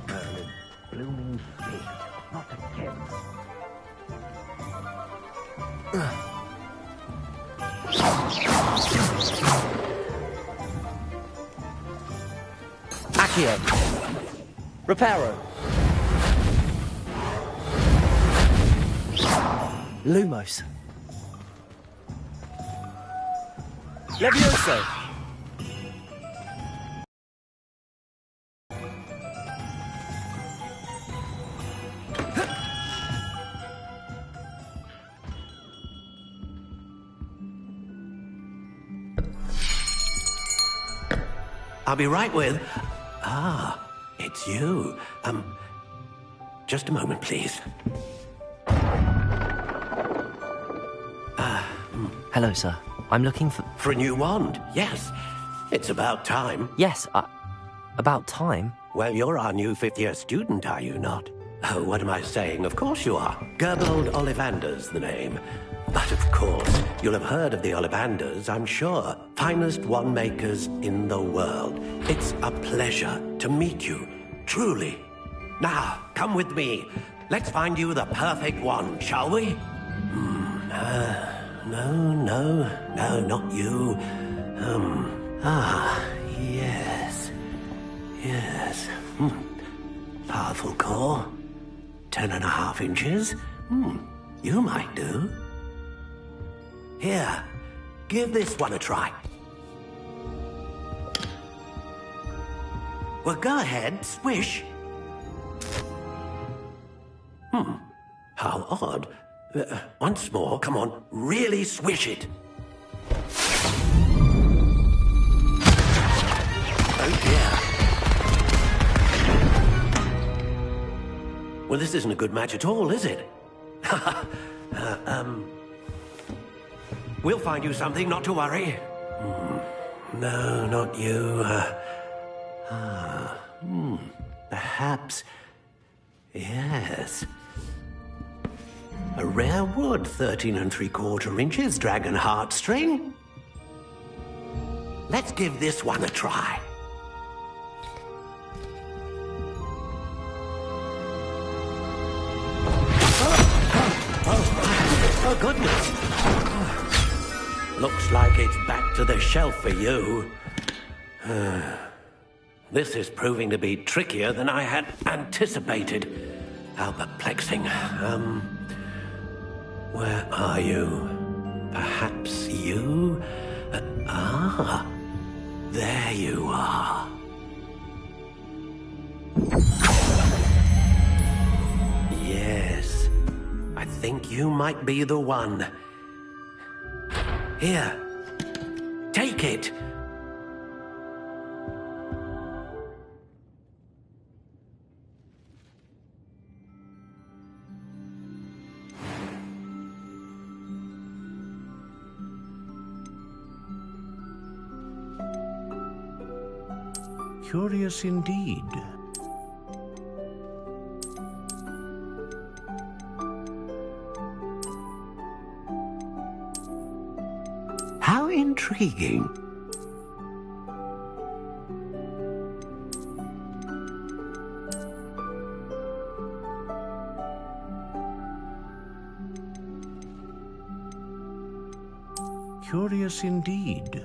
Merlin, blooming fig, not again. Accio. Reparo. Lumos. Levioso! I'll be right with... Ah, it's you. Just a moment, please. Hello, sir. I'm looking for... For a new wand, yes. It's about time. Yes, about time? Well, you're our new fifth-year student, are you not? Oh, what am I saying? Of course you are. Gerbold Ollivander's the name. But of course, you'll have heard of the Ollivanders, I'm sure. Finest wand makers in the world. It's a pleasure to meet you, truly. Now, come with me. Let's find you the perfect wand, shall we? No, not you. Yes. Powerful core. 10.5 inches. You might do. Here, give this one a try. Well, go ahead, swish. How odd. Once more, come on, really swish it. Oh dear. Well, this isn't a good match at all, is it? We'll find you something, not to worry. No, not you. Perhaps. Yes. A rare wood, 13 3/4 inches, dragon heartstring. Let's give this one a try. Oh, goodness. Looks like it's back to the shelf for you. This is proving to be trickier than I had anticipated. How perplexing. Where are you? Perhaps you? There you are. Yes, I think you might be the one. Here, take it. Curious indeed. How intriguing. Curious indeed.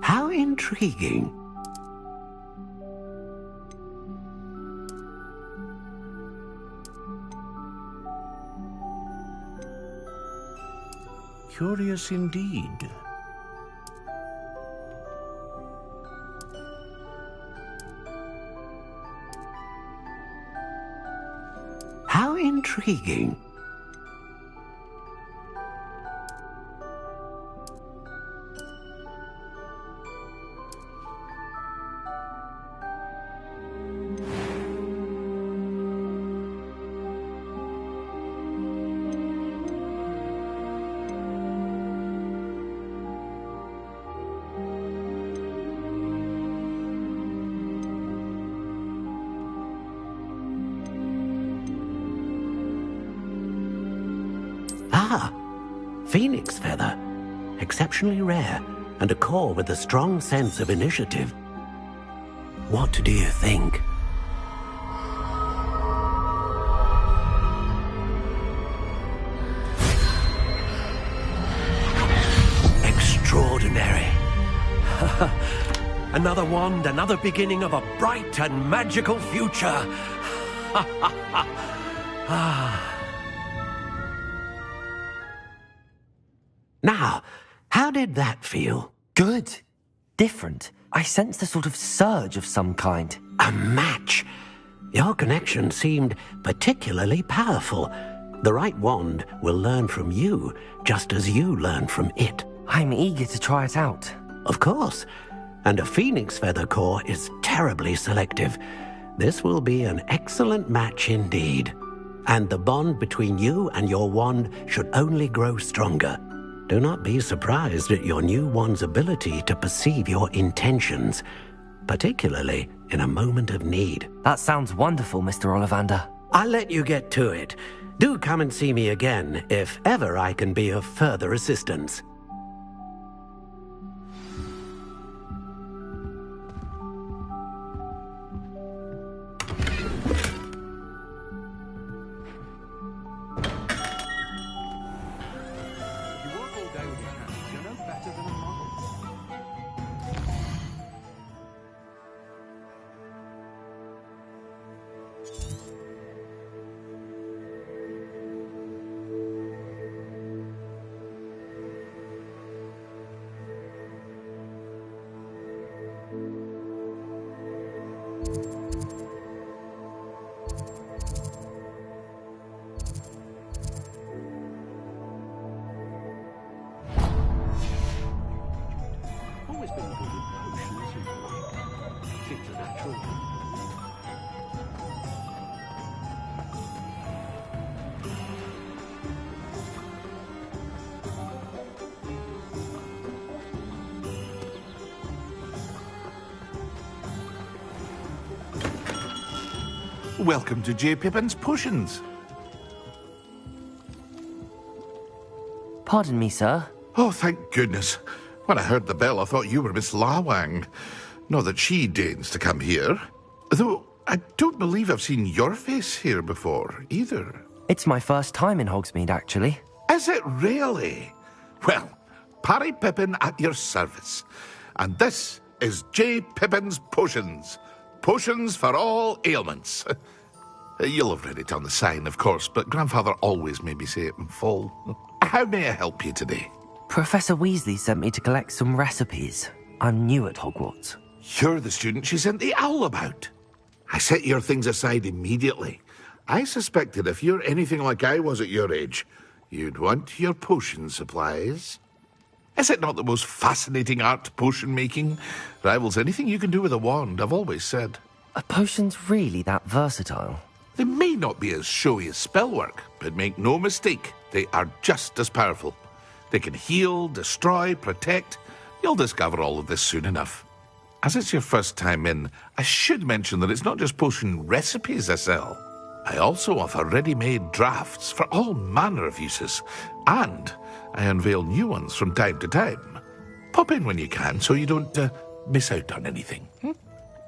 How intriguing. Curious indeed. How intriguing. Phoenix feather. Exceptionally rare, and a core with a strong sense of initiative. What do you think? Extraordinary. Another wand, another beginning of a bright and magical future. Now, how did that feel? Good. Different. I sensed a sort of surge of some kind. A match. Your connection seemed particularly powerful. The right wand will learn from you, just as you learn from it. I'm eager to try it out. Of course. And a phoenix feather core is terribly selective. This will be an excellent match indeed. And the bond between you and your wand should only grow stronger. Do not be surprised at your new wand's ability to perceive your intentions, particularly in a moment of need. That sounds wonderful, Mr. Ollivander. I'll let you get to it. Do come and see me again if ever I can be of further assistance. Welcome to J. Pippin's Potions. Pardon me, sir. Oh, thank goodness. When I heard the bell, I thought you were Miss Lawang. Not that she deigns to come here. Though, I don't believe I've seen your face here before, either. It's my first time in Hogsmeade, actually. Is it really? Well, Parry Pippin at your service. And this is J. Pippin's Potions. Potions for all ailments. You'll have read it on the sign, of course, but Grandfather always made me say it in full. How may I help you today? Professor Weasley sent me to collect some recipes. I'm new at Hogwarts. You're the student she sent the owl about. I set your things aside immediately. I suspected if you're anything like I was at your age, you'd want your potion supplies. Is it not the most fascinating art, potion making? Rivals anything you can do with a wand, I've always said. Are potions really that versatile? They may not be as showy as spellwork, but make no mistake, they are just as powerful. They can heal, destroy, protect. You'll discover all of this soon enough. As it's your first time in, I should mention that it's not just potion recipes I sell. I also offer ready-made drafts for all manner of uses, and I unveil new ones from time to time. Pop in when you can so you don't miss out on anything.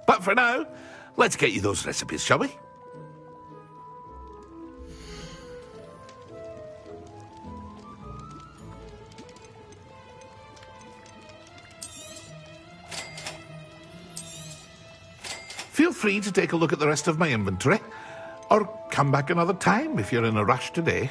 But for now, let's get you those recipes, shall we? Feel free to take a look at the rest of my inventory, or come back another time if you're in a rush today.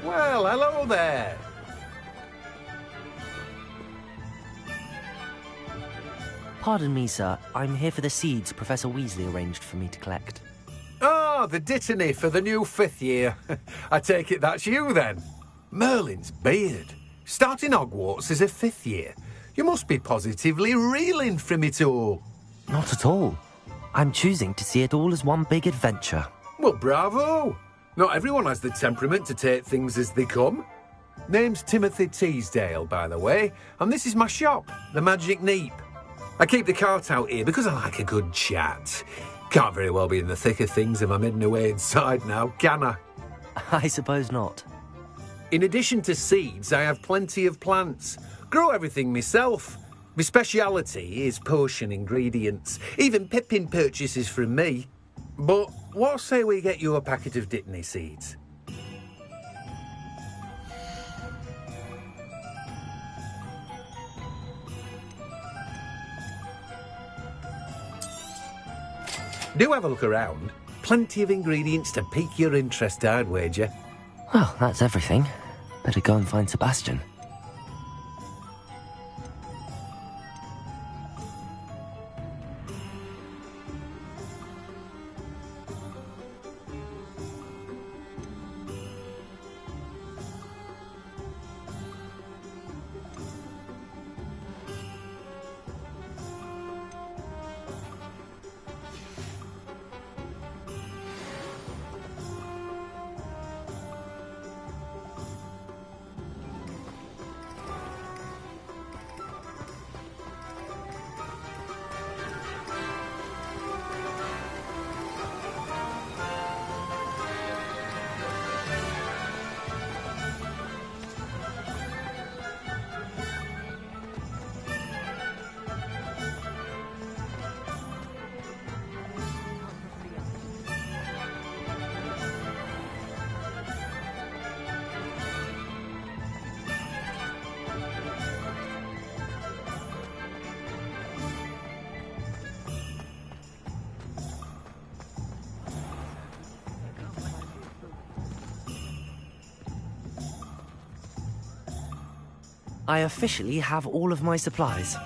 Well, hello there. Pardon me, sir. I'm here for the seeds Professor Weasley arranged for me to collect. Oh, the dittany for the new 5th year. I take it that's you, then. Merlin's beard. Starting Hogwarts as a 5th year. You must be positively reeling from it all. Not at all. I'm choosing to see it all as one big adventure. Well, bravo. Not everyone has the temperament to take things as they come. Name's Timothy Teasdale, by the way, and this is my shop, the Magic Neep. I keep the cart out here because I like a good chat. Can't very well be in the thick of things if I'm hidden away inside now, can I? I suppose not. In addition to seeds, I have plenty of plants. Grow everything myself. My speciality is potion ingredients. Even Pippin purchases from me. But what say we get you a packet of Dittany seeds? Do have a look around. Plenty of ingredients to pique your interest, I'd wager. Well, that's everything. Better go and find Sebastian. I officially have all of my supplies.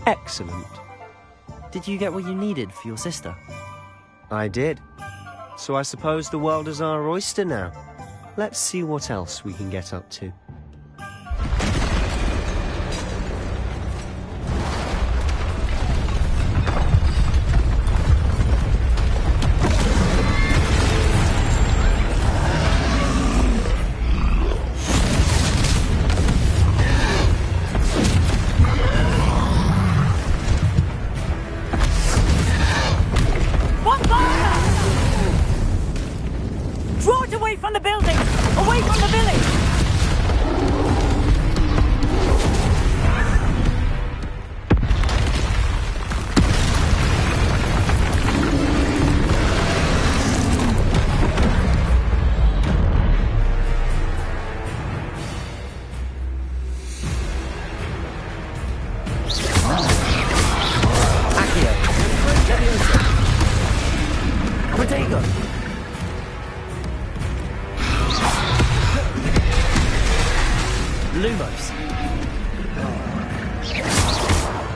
Excellent. Did you get what you needed for your sister? I did. So I suppose the world is our oyster now. Let's see what else we can get up to.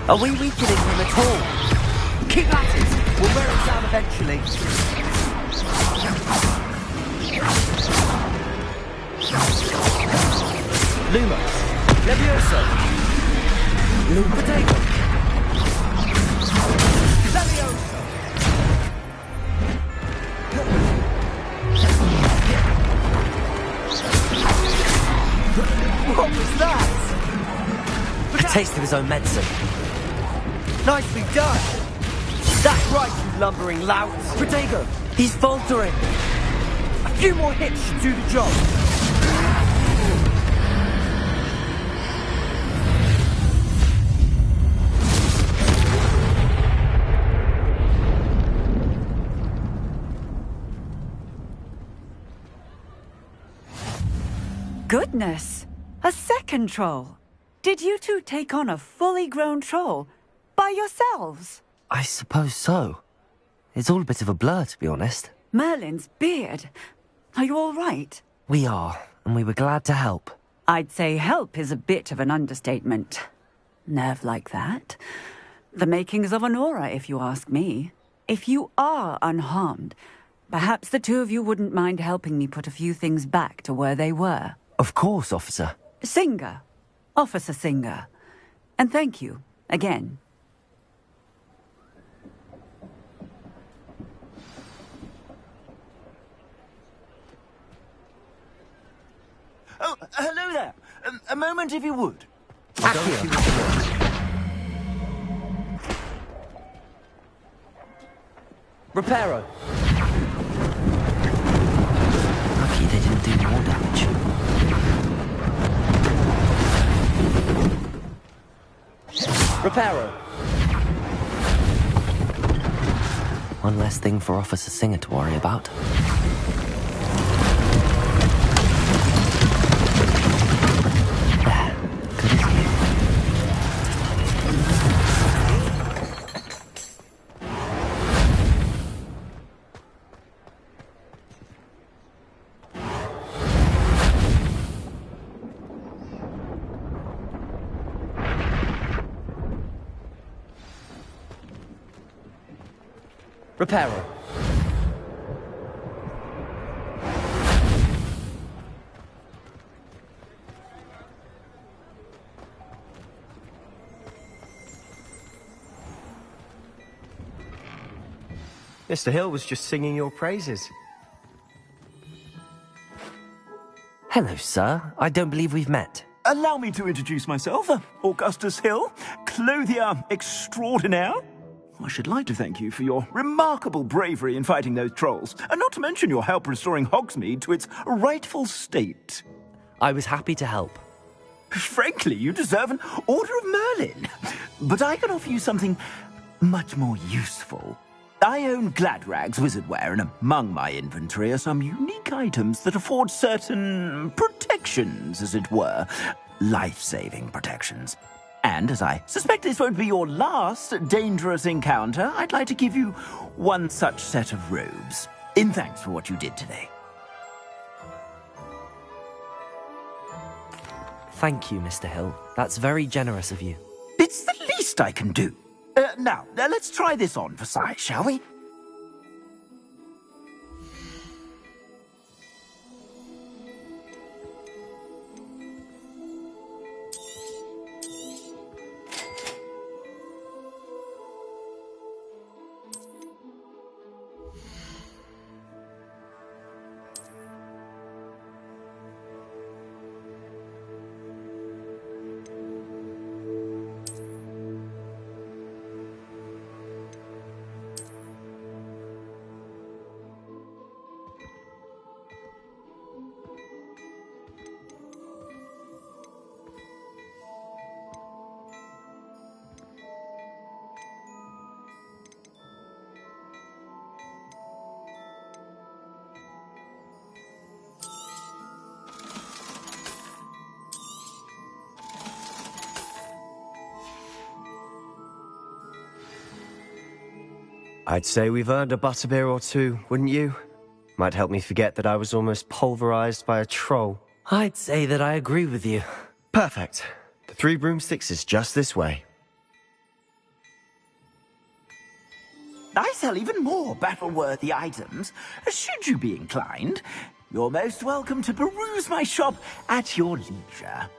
Are we weakening him at all? Keep at it! We'll wear him down eventually. Lumos. Levioso. Potato. Levioso. What was that? A taste of his own medicine. Nicely done! That's right, you lumbering lout! Protego, he's faltering! A few more hits should do the job! Goodness! A second troll! Did you two take on a fully grown troll? By yourselves? I suppose so. It's all a bit of a blur, to be honest. Merlin's beard. Are you all right? We are, and we were glad to help. I'd say help is a bit of an understatement. Nerve like that. The makings of an aura, if you ask me. If you are unharmed, perhaps the two of you wouldn't mind helping me put a few things back to where they were. Of course, officer. Singer. Officer Singer. And thank you, again. Oh, hello there. A moment, if you would. Reparo. Lucky they didn't do more damage. Reparo. One less thing for Officer Singer to worry about. Reparo. Mr. Hill was just singing your praises. Hello, sir. I don't believe we've met. Allow me to introduce myself, Augustus Hill, clothier extraordinaire. I should like to thank you for your remarkable bravery in fighting those trolls, and not to mention your help restoring Hogsmeade to its rightful state. I was happy to help. Frankly, you deserve an Order of Merlin. But I can offer you something much more useful. I own Gladrag's wizardware, and among my inventory are some unique items that afford certain protections, as it were. Life-saving protections. And as I suspect this won't be your last dangerous encounter, I'd like to give you one such set of robes, in thanks for what you did today. Thank you, Mr. Hill. That's very generous of you. It's the least I can do. Now, let's try this on for size, shall we? I'd say we've earned a butterbeer or two, wouldn't you? Might help me forget that I was almost pulverized by a troll. I'd say that I agree with you. Perfect. The 3 broomsticks is just this way. I sell even more battle-worthy items. Should you be inclined, you're most welcome to peruse my shop at your leisure.